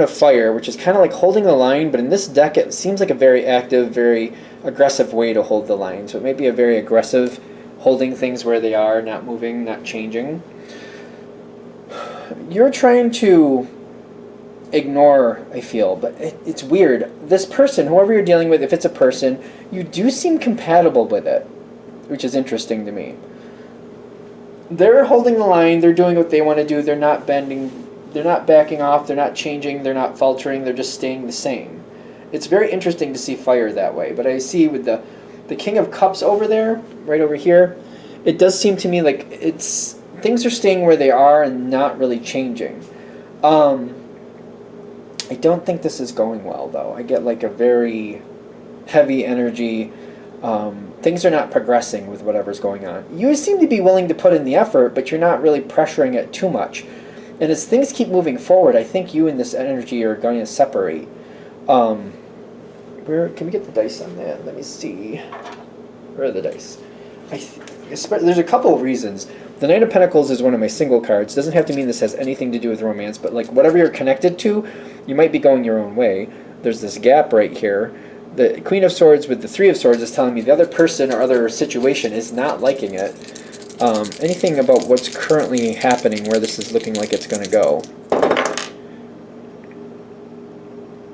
A: of fire, which is kind of like holding the line, but in this deck it seems like a very active, very aggressive way to hold the line. So it may be a very aggressive, holding things where they are, not moving, not changing. You're trying to ignore, I feel, but it's weird. This person, whoever you're dealing with, if it's a person, you do seem compatible with it, which is interesting to me. They're holding the line, they're doing what they want to do, they're not bending. They're not backing off, they're not changing, they're not faltering, they're just staying the same. It's very interesting to see fire that way, but I see with the The King of Cups over there, right over here, it does seem to me like things are staying where they are and not really changing. I don't think this is going well, though. I get like a very heavy energy. Things are not progressing with whatever's going on. You seem to be willing to put in the effort, but you're not really pressuring it too much. And as things keep moving forward, I think you and this energy are going to separate. Where can we get the dice on that? Let me see. Where are the dice? There's a couple of reasons. The Knight of Pentacles is one of my single cards. Doesn't have to mean this has anything to do with romance, but like whatever you're connected to, you might be going your own way. There's this gap right here. The Queen of Swords with the Three of Swords is telling me the other person or other situation is not liking it. Anything about what's currently happening, where this is looking like it's going to go.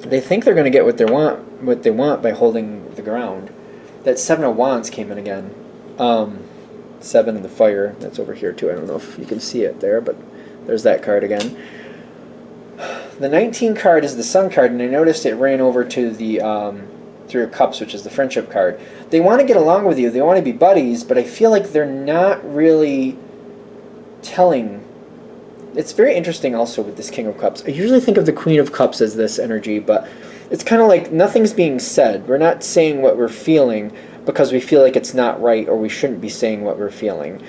A: They think they're going to get what they want by holding the ground. That Seven of Wands came in again. Seven in the fire. That's over here too. I don't know if you can see it there, but there's that card again. The 19 card is the Sun card, and I noticed it ran over to the Three of Cups, which is the friendship card. They want to get along with you. They want to be buddies, but I feel like they're not really telling. It's very interesting also with this King of Cups. I usually think of the Queen of Cups as this energy, but it's kind of like nothing's being said. We're not saying what we're feeling because we feel like it's not right, or we shouldn't be saying what we're feeling.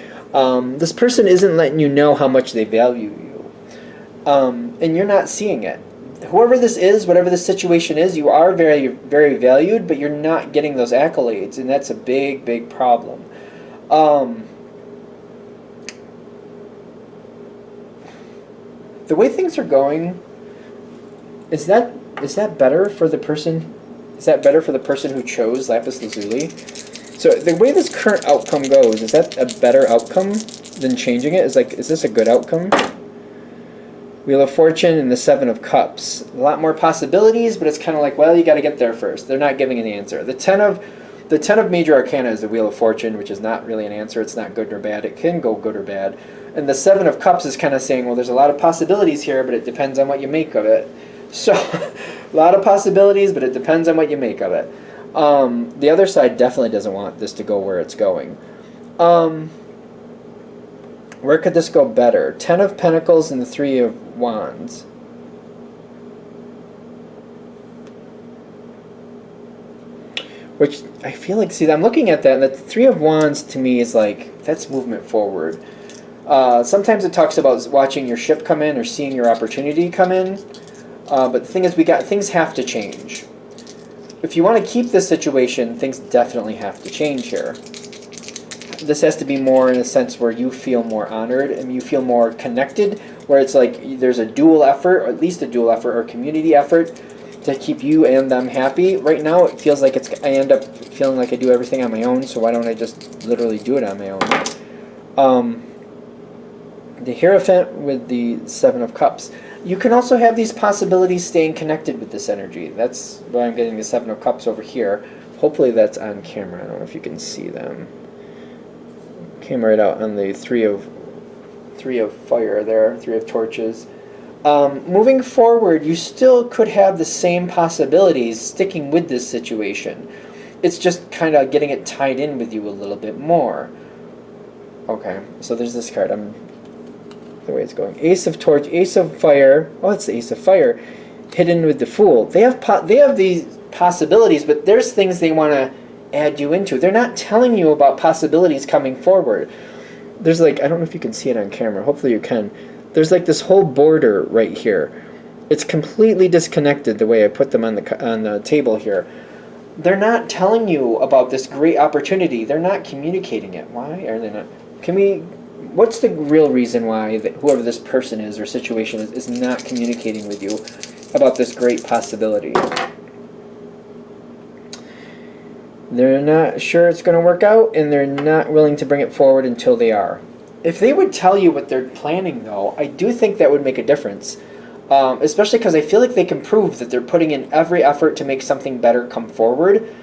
A: This person isn't letting you know how much they value you, and you're not seeing it. Whoever this is, whatever the situation is, you are very, very valued, but you're not getting those accolades, and that's a big, big problem. The way things are going, is that better for the person? Is that better for the person who chose Lapis Lazuli? So the way this current outcome goes, is that a better outcome than changing it? Is this a good outcome? Wheel of Fortune and the Seven of Cups. A lot more possibilities, but it's kind of like, well, you got to get there first. They're not giving an answer. The ten of Major Arcana is the Wheel of Fortune, which is not really an answer. It's not good or bad. It can go good or bad. And the Seven of Cups is kind of saying, well, there's a lot of possibilities here, but it depends on what you make of it. So, a lot of possibilities, but it depends on what you make of it. The other side definitely doesn't want this to go where it's going. Where could this go better? Ten of Pentacles and the Three of Wands. Which I feel like, see, I'm looking at that, and the Three of Wands to me is like, that's movement forward. Sometimes it talks about watching your ship come in or seeing your opportunity come in. But the thing is, things have to change. If you want to keep this situation, things definitely have to change here. This has to be more in a sense where you feel more honored and you feel more connected, where it's like there's a dual effort, or at least a dual effort or community effort to keep you and them happy. Right now it feels like I end up feeling like I do everything on my own, so why don't I just literally do it on my own? The Hierophant with the Seven of Cups. You can also have these possibilities staying connected with this energy. That's why I'm getting the Seven of Cups over here. Hopefully that's on camera. I don't know if you can see them. Came right out on the three of fire there, Three of Torches. Moving forward, you still could have the same possibilities sticking with this situation. It's just kind of getting it tied in with you a little bit more. Okay, so there's this card. The way it's going. Ace of Torch, Ace of Fire. Oh, it's the Ace of Fire, hidden with the Fool. They have these possibilities, but there's things they want to add you into. They're not telling you about possibilities coming forward. There's like, I don't know if you can see it on camera. Hopefully you can. There's like this whole border right here. It's completely disconnected the way I put them on the table here. They're not telling you about this great opportunity. They're not communicating it. Why are they not? What's the real reason why whoever this person is or situation is not communicating with you about this great possibility? They're not sure it's going to work out, and they're not willing to bring it forward until they are. If they would tell you what they're planning, though, I do think that would make a difference. Especially because I feel like they can prove that they're putting in every effort to make something better come forward.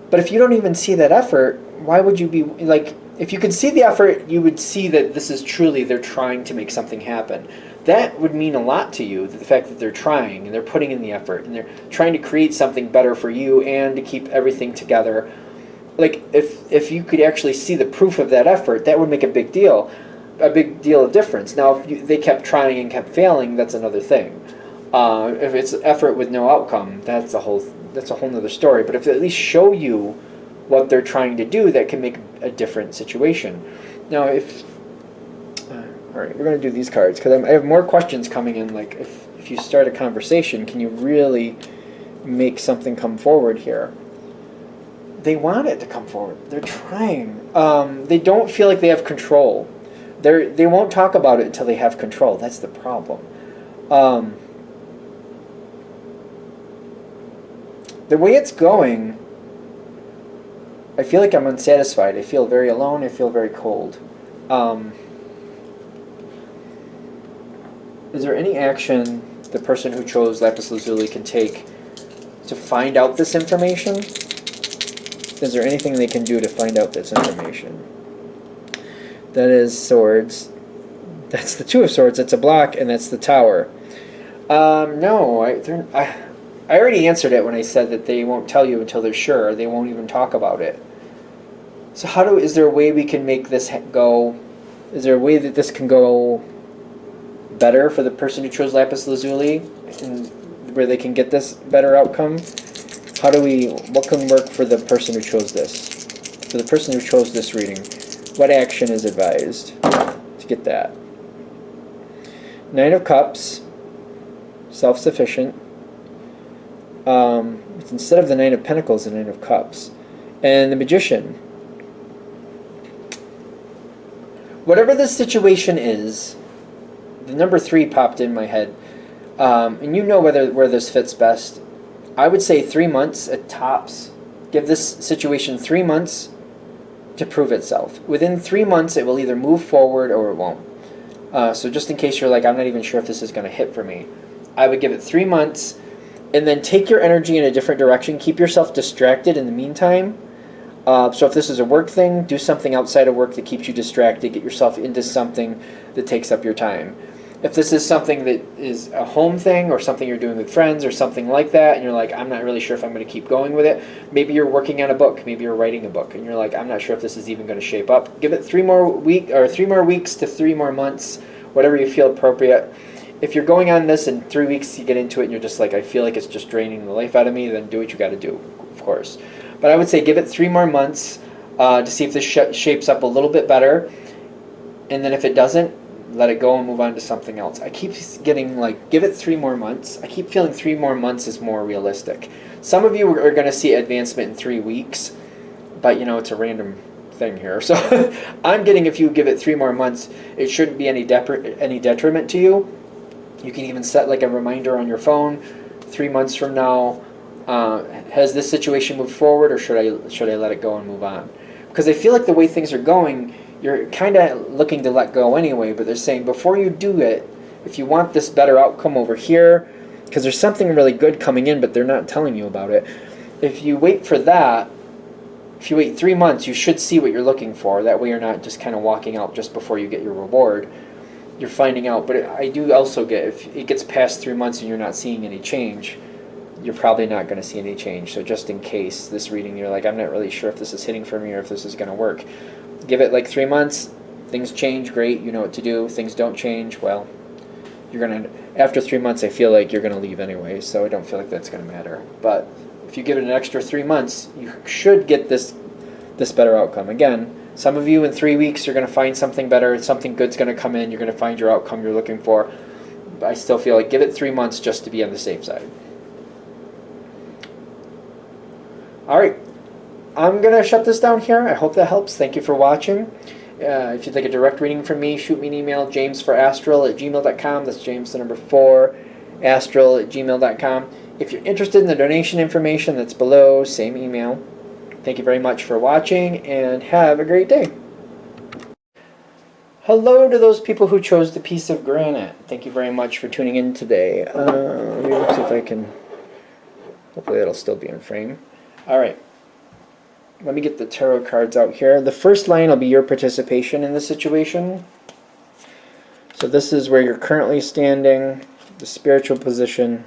A: But if you don't even see that effort, why would you be, like, if you could see the effort, you would see that this is truly, they're trying to make something happen. That would mean a lot to you, the fact that they're trying, and they're putting in the effort, and they're trying to create something better for you and to keep everything together. like if you could actually see the proof of that effort, that would make a big deal of difference. Now, if they kept trying and kept failing, that's another thing. If it's effort with no outcome, that's a whole nother story. But if they at least show you what they're trying to do, that can make a different situation. Now, all right, we're going to do these cards because I have more questions coming in. Like, if you start a conversation, can you really make something come forward here? They want it to come forward. They're trying. They don't feel like they have control. They won't talk about it until they have control. That's the problem. The way it's going, I feel like I'm unsatisfied. I feel very alone. I feel very cold. Is there any action the person who chose Lapis Lazuli can take to find out this information? Is there anything they can do to find out this information? That is swords. That's the Two of Swords. That's a block, and that's the Tower. No, I already answered it when I said that they won't tell you until they're sure. They won't even talk about it. So is there a way we can make this go? Is there a way that this can go better for the person who chose Lapis Lazuli, and where they can get this better outcome? What can work for the person who chose this? For the person who chose this reading, what action is advised to get that? Nine of Cups, self-sufficient. Instead of the Nine of Pentacles, the Nine of Cups. And the Magician. Whatever this situation is, the number 3 popped in my head, and you know where this fits best. I would say 3 months at tops. Give this situation 3 months to prove itself. Within 3 months, it will either move forward or it won't. So just in case you're like, I'm not even sure if this is going to hit for me, I would give it 3 months, and then take your energy in a different direction. Keep yourself distracted in the meantime. So if this is a work thing, do something outside of work that keeps you distracted. Get yourself into something that takes up your time. If this is something that is a home thing or something you're doing with friends or something like that, and you're like, I'm not really sure if I'm going to keep going with it. Maybe you're working on a book. Maybe you're writing a book, and you're like, I'm not sure if this is even going to shape up. Give it 3 more weeks to 3 more months, whatever you feel appropriate. If you're going on this in 3 weeks, you get into it, and you're just like, I feel like it's just draining the life out of me, then do what you got to do, of course. But I would say give it 3 more months to see if this shapes up a little bit better. And then if it doesn't, let it go and move on to something else. I keep getting like, give it 3 more months. I keep feeling 3 more months is more realistic. Some of you are going to see advancement in 3 weeks, but it's a random thing here. So I'm getting, if you give it 3 more months, it shouldn't be any detriment to you. You can even set like a reminder on your phone, 3 months from now, has this situation moved forward, or should I let it go and move on? Because I feel like the way things are going, you're kind of looking to let go anyway, but they're saying before you do it, if you want this better outcome over here, because there's something really good coming in, but they're not telling you about it. If you wait for that, if you wait 3 months, you should see what you're looking for. That way you're not just kind of walking out just before you get your reward. You're finding out. But I do also get, if it gets past 3 months and you're not seeing any change, you're probably not going to see any change. So just in case this reading, you're like, I'm not really sure if this is hitting for me or if this is going to work. Give it like 3 months. Things change, great. You know what to do. Things don't change, well, you're going to, after 3 months, I feel like you're going to leave anyway. So I don't feel like that's going to matter. But if you give it an extra 3 months, you should get this better outcome. Again, some of you in 3 weeks, you're going to find something better. Something good's going to come in. You're going to find your outcome you're looking for. But I still feel like give it 3 months just to be on the safe side. All right, I'm going to shut this down here. I hope that helps. Thank you for watching. If you'd like a direct reading from me, shoot me an email, jamesforastral@gmail.com. That's James, the number 4, astral@gmail.com. If you're interested in the donation information, that's below, same email. Thank you very much for watching, and have a great day. Hello to those people who chose the piece of granite. Thank you very much for tuning in today. Let me see if I can, hopefully that'll still be in frame. All right, let me get the tarot cards out here. The first line will be your participation in the situation. So this is where you're currently standing, the spiritual position,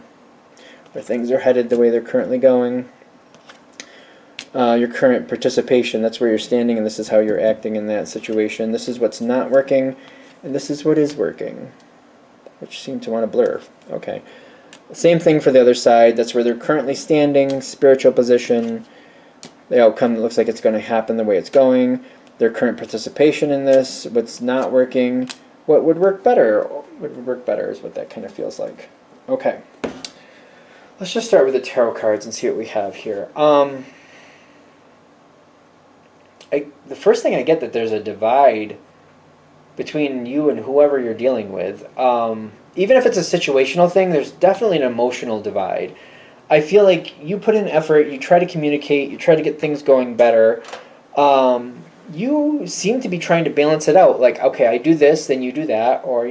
A: where things are headed the way they're currently going. your current participation. That's where you're standing, and this is how you're acting in that situation. This is what's not working, and this is what is working, which seem to want to blur. Okay. Same thing for the other side. That's where they're currently standing, spiritual position. The outcome looks like it's going to happen the way it's going. Their current participation in this, what's not working, what would work better. What would work better is what that kind of feels like. Okay. Let's just start with the tarot cards and see what we have here. The first thing I get that there's a divide between you and whoever you're dealing with. Even if it's a situational thing, there's definitely an emotional divide. I feel like you put in effort, you try to communicate, you try to get things going better. You seem to be trying to balance it out. Like, okay, I do this, then you do that. Or,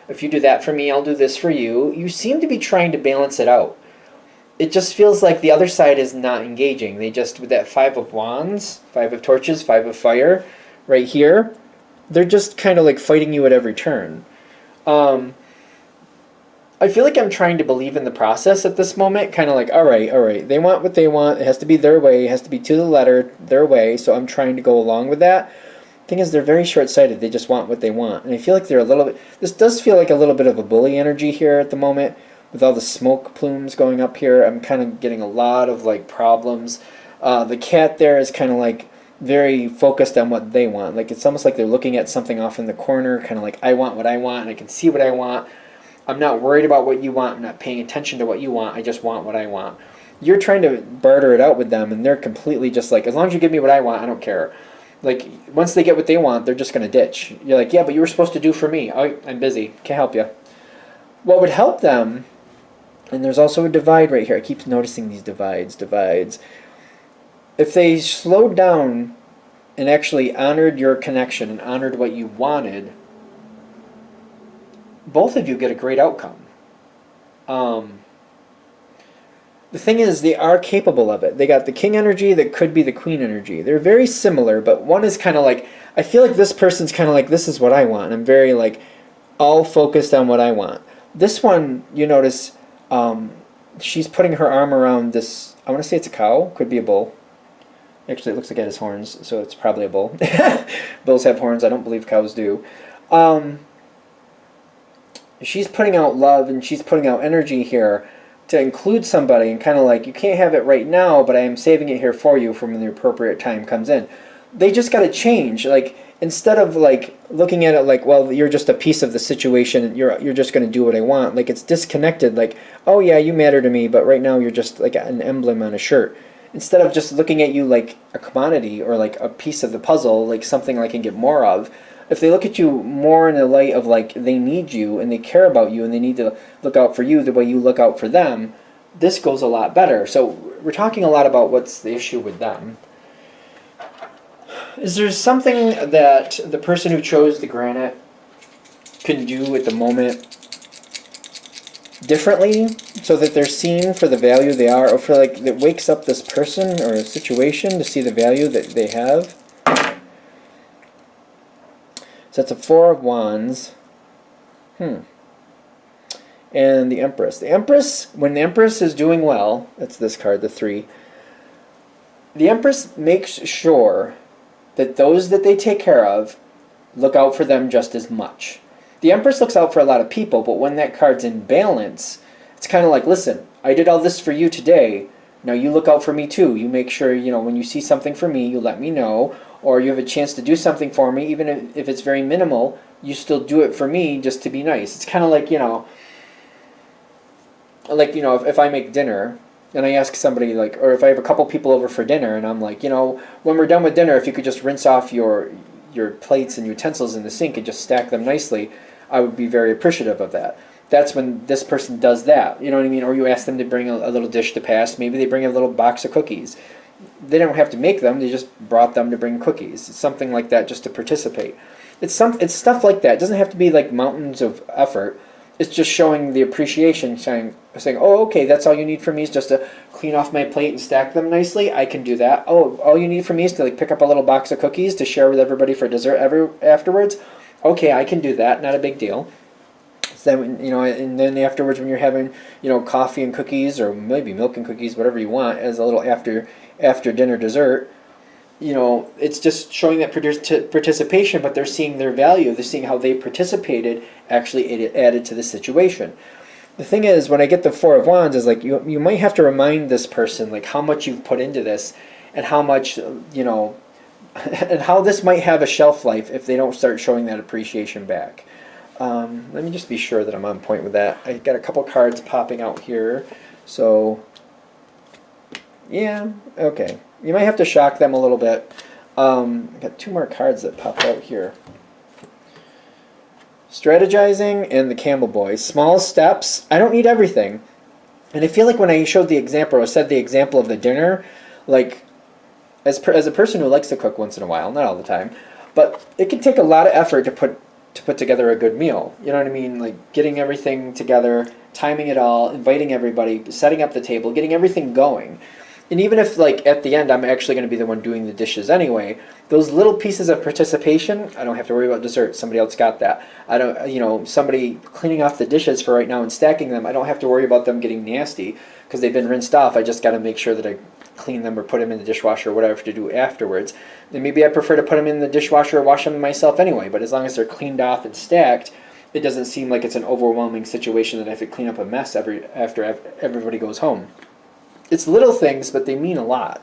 A: if you do that for me, I'll do this for you. You seem to be trying to balance it out. It just feels like the other side is not engaging. They just, with that 5 of Wands, 5 of Torches, 5 of Fire, right here, they're just kind of like fighting you at every turn. I feel like I'm trying to believe in the process at this moment, kind of like, all right, they want what they want, it has to be their way, it has to be to the letter, their way, so I'm trying to go along with that. Thing is, they're very short-sighted, they just want what they want, and I feel like they're a little bit, this does feel like a little bit of a bully energy here at the moment, with all the smoke plumes going up here. I'm kind of getting a lot of like problems. The cat there is kind of like very focused on what they want, like it's almost like they're looking at something off in the corner, kind of like, I want what I want, and I can see what I want. I'm not worried about what you want. I'm not paying attention to what you want. I just want what I want. You're trying to barter it out with them, and they're completely just like, as long as you give me what I want, I don't care. Like, once they get what they want, they're just going to ditch. You're like, yeah, but you were supposed to do for me. Oh, I'm busy. Can't help you. What would help them, and there's also a divide right here. I keep noticing these divides. If they slowed down and actually honored your connection and honored what you wanted, both of you get a great outcome. The thing is, they are capable of it. They got the king energy that could be the queen energy. They're very similar, but one is kind of like, I feel like this person's kind of like, this is what I want. I'm very like, all focused on what I want. This one, you notice, she's putting her arm around this, I want to say it's a cow, could be a bull. Actually, it looks like it has horns, so it's probably a bull. Bulls have horns, I don't believe cows do. She's putting out love and she's putting out energy here to include somebody, and kind of like, you can't have it right now, but I am saving it here for you for when the appropriate time comes in. They just got to change. Like, instead of like looking at it like, well, you're just a piece of the situation, you're just going to do what I want. Like, it's disconnected. Like, oh yeah, you matter to me, but right now you're just like an emblem on a shirt. Instead of just looking at you like a commodity or like a piece of the puzzle, like something I can get more of. If they look at you more in the light of like they need you and they care about you and they need to look out for you the way you look out for them, this goes a lot better. So we're talking a lot about what's the issue with them. Is there something that the person who chose the granite can do at the moment differently so that they're seen for the value they are, or for like that wakes up this person or a situation to see the value that they have? So that's a 4 of Wands. And the Empress. The Empress, when the Empress is doing well, that's this card, the 3. The Empress makes sure that those that they take care of look out for them just as much. The Empress looks out for a lot of people, but when that card's in balance, it's kind of like, listen, I did all this for you today. Now you look out for me too. You make sure, when you see something for me, you let me know. Or you have a chance to do something for me, even if it's very minimal, you still do it for me just to be nice. It's kind of like, if I make dinner and I ask somebody, like, or if I have a couple people over for dinner and I'm like, when we're done with dinner, if you could just rinse off your plates and utensils in the sink and just stack them nicely, I would be very appreciative of that. That's when this person does that, you know what I mean? Or you ask them to bring a little dish to pass. Maybe they bring a little box of cookies. They don't have to make them, they just brought them to bring cookies. It's something like that, just to participate. It's stuff like that. It doesn't have to be like mountains of effort. It's just showing the appreciation, saying, oh, okay, that's all you need from me is just to clean off my plate and stack them nicely. I can do that. Oh, all you need from me is to like pick up a little box of cookies to share with everybody for dessert afterwards. Okay, I can do that. Not a big deal. So then, and then afterwards when you're having, coffee and cookies, or maybe milk and cookies, whatever you want, as a little after after dinner dessert, it's just showing that participation, but they're seeing their value. They're seeing how they participated actually added to the situation. The thing is, when I get the Four of Wands, is like you might have to remind this person like how much you've put into this, and how much and how this might have a shelf life if they don't start showing that appreciation back. Let me just be sure that I'm on point with that. I got a couple cards popping out here, so yeah, okay. You might have to shock them a little bit. I got 2 more cards that pop out here. Strategizing and the Campbell Boys. Small steps. I don't need everything. And I feel like when I showed the example, or said the example of the dinner, like, as a person who likes to cook once in a while, not all the time, but it can take a lot of effort to put together a good meal. You know what I mean? Like getting everything together, timing it all, inviting everybody, setting up the table, getting everything going. And even if, like, at the end I'm actually going to be the one doing the dishes anyway, those little pieces of participation, I don't have to worry about dessert. Somebody else got that. I don't, somebody cleaning off the dishes for right now and stacking them, I don't have to worry about them getting nasty because they've been rinsed off. I just got to make sure that I clean them or put them in the dishwasher or whatever to do afterwards. And maybe I prefer to put them in the dishwasher or wash them myself anyway, but as long as they're cleaned off and stacked, it doesn't seem like it's an overwhelming situation that I have to clean up a mess after everybody goes home. It's little things, but they mean a lot.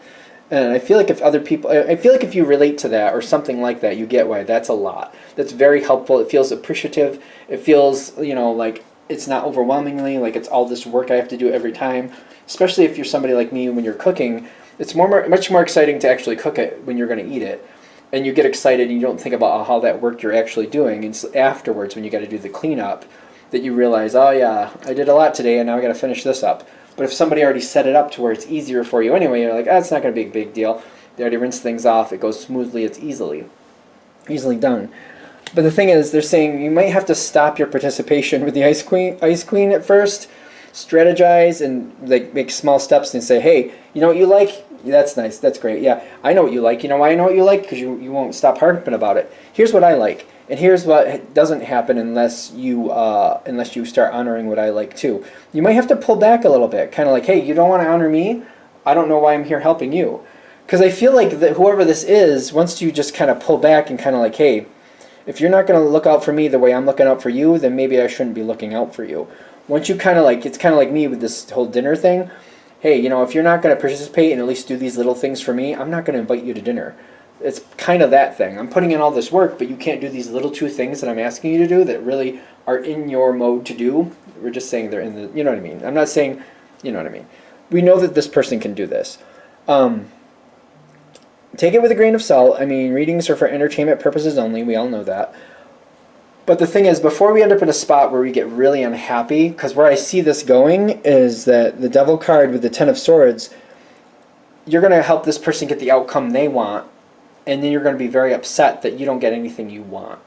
A: And I feel like if you relate to that or something like that, you get why that's a lot. That's very helpful. It feels appreciative. It feels, like it's not overwhelmingly, like it's all this work I have to do every time. Especially if you're somebody like me, when you're cooking, it's much more exciting to actually cook it when you're going to eat it. And you get excited and you don't think about how that work you're actually doing. And so afterwards, when you got to do the cleanup, that you realize, oh yeah, I did a lot today and now I got to finish this up. But if somebody already set it up to where it's easier for you anyway, you're like, it's not going to be a big deal. They already rinse things off. It goes smoothly. It's easily done. But the thing is, they're saying you might have to stop your participation with the Ice Queen at first. Strategize and like make small steps and say, hey, you know what you like? Yeah, that's nice. That's great. Yeah, I know what you like. You know why I know what you like? Because you won't stop harping about it. Here's what I like. And here's what doesn't happen unless you start honoring what I like too. You might have to pull back a little bit, kind of like, hey, you don't want to honor me? I don't know why I'm here helping you. Because I feel like that whoever this is, once you just kind of pull back and kind of like, hey, if you're not going to look out for me the way I'm looking out for you, then maybe I shouldn't be looking out for you. Once you kind of like, it's kind of like me with this whole dinner thing. Hey, if you're not going to participate and at least do these little things for me, I'm not going to invite you to dinner. It's kind of that thing. I'm putting in all this work, but you can't do these little 2 things that I'm asking you to do that really are in your mode to do. We're just saying they're in the, you know what I mean? I'm not saying, you know what I mean? We know that this person can do this. Take it with a grain of salt. I mean, readings are for entertainment purposes only. We all know that. But the thing is, before we end up in a spot where we get really unhappy, because where I see this going is that the Devil card with the Ten of Swords, you're going to help this person get the outcome they want, and then you're going to be very upset that you don't get anything you want.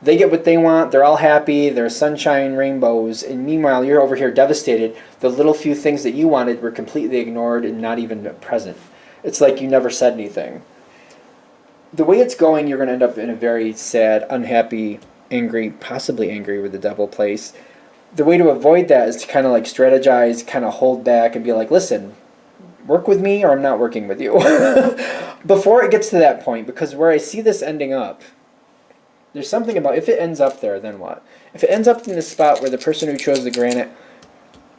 A: They get what they want, they're all happy, there's sunshine, rainbows, and meanwhile you're over here devastated. The little few things that you wanted were completely ignored and not even present. It's like you never said anything. The way it's going, you're going to end up in a very sad, unhappy, angry, possibly angry with the Devil place. The way to avoid that is to kind of like strategize, kind of hold back and be like, listen, work with me or I'm not working with you. Before it gets to that point, because where I see this ending up, there's something about, if it ends up there, then what? If it ends up in the spot where the person who chose the Granite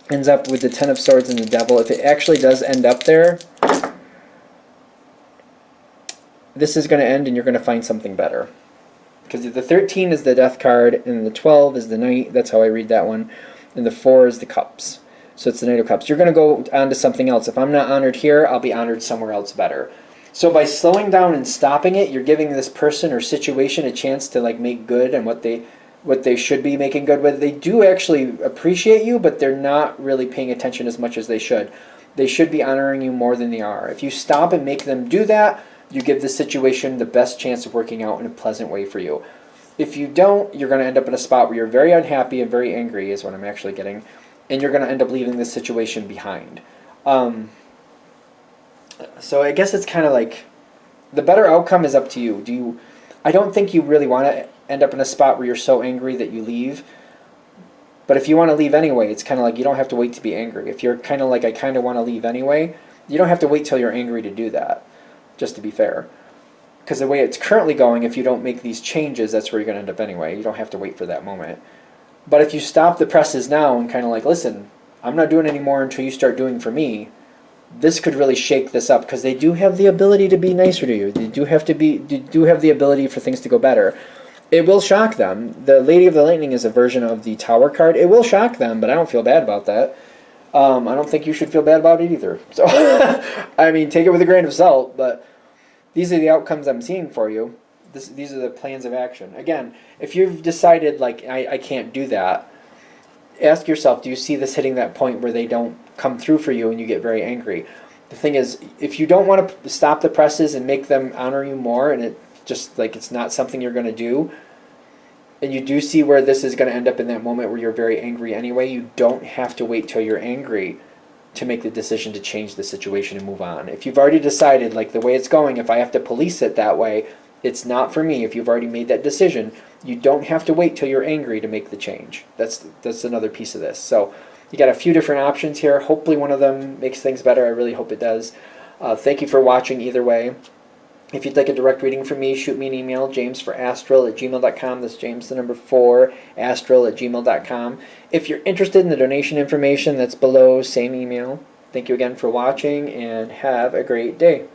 A: ends up with the Ten of Swords and the Devil, if it actually does end up there, this is going to end and you're going to find something better. Because the 13 is the Death card, and the 12 is the Knight, that's how I read that one, and the 4 is the Cups. So it's the Knight of Cups. You're going to go on to something else. If I'm not honored here, I'll be honored somewhere else better. So by slowing down and stopping it, you're giving this person or situation a chance to like make good and what they should be making good with. They do actually appreciate you, but they're not really paying attention as much as they should. They should be honoring you more than they are. If you stop and make them do that, you give the situation the best chance of working out in a pleasant way for you. If you don't, you're going to end up in a spot where you're very unhappy and very angry is what I'm actually getting. And you're going to end up leaving this situation behind. So I guess it's kind of like the better outcome is up to you. I don't think you really want to end up in a spot where you're so angry that you leave. But if you want to leave anyway, it's kind of like you don't have to wait to be angry. If you're kind of like, I kind of want to leave anyway, You don't have to wait till you're angry to do that, just to be fair. Because the way it's currently going, if you don't make these changes, that's where you're going to end up anyway. You don't have to wait for that moment. But if you stop the presses now and kind of like, listen, I'm not doing any more until you start doing for me, this could really shake this up, because they do have the ability to be nicer to you. They do have the ability for things to go better. It will shock them. The Lady of the Lightning is a version of the Tower card. It will shock them, but I don't feel bad about that. I don't think you should feel bad about it either. So, I mean, take it with a grain of salt, but these are the outcomes I'm seeing for you. These are the plans of action. Again, if you've decided, like, I can't do that, ask yourself, do you see this hitting that point where they don't come through for you and you get very angry? The thing is, if you don't want to stop the presses and make them honor you more, and it just, like, it's not something you're going to do, and you do see where this is going to end up in that moment where you're very angry anyway, you don't have to wait till you're angry to make the decision to change the situation and move on. If you've already decided, like, the way it's going, if I have to police it that way, it's not for me. If you've already made that decision, you don't have to wait till you're angry to make the change. That's another piece of this. So you got a few different options here. Hopefully one of them makes things better. I really hope it does. Thank you for watching either way. If you'd like a direct reading from me, shoot me an email, jamesforastral@gmail.com. That's James, the number 4, astral@gmail.com. If you're interested in the donation information, that's below, same email. Thank you again for watching, and have a great day.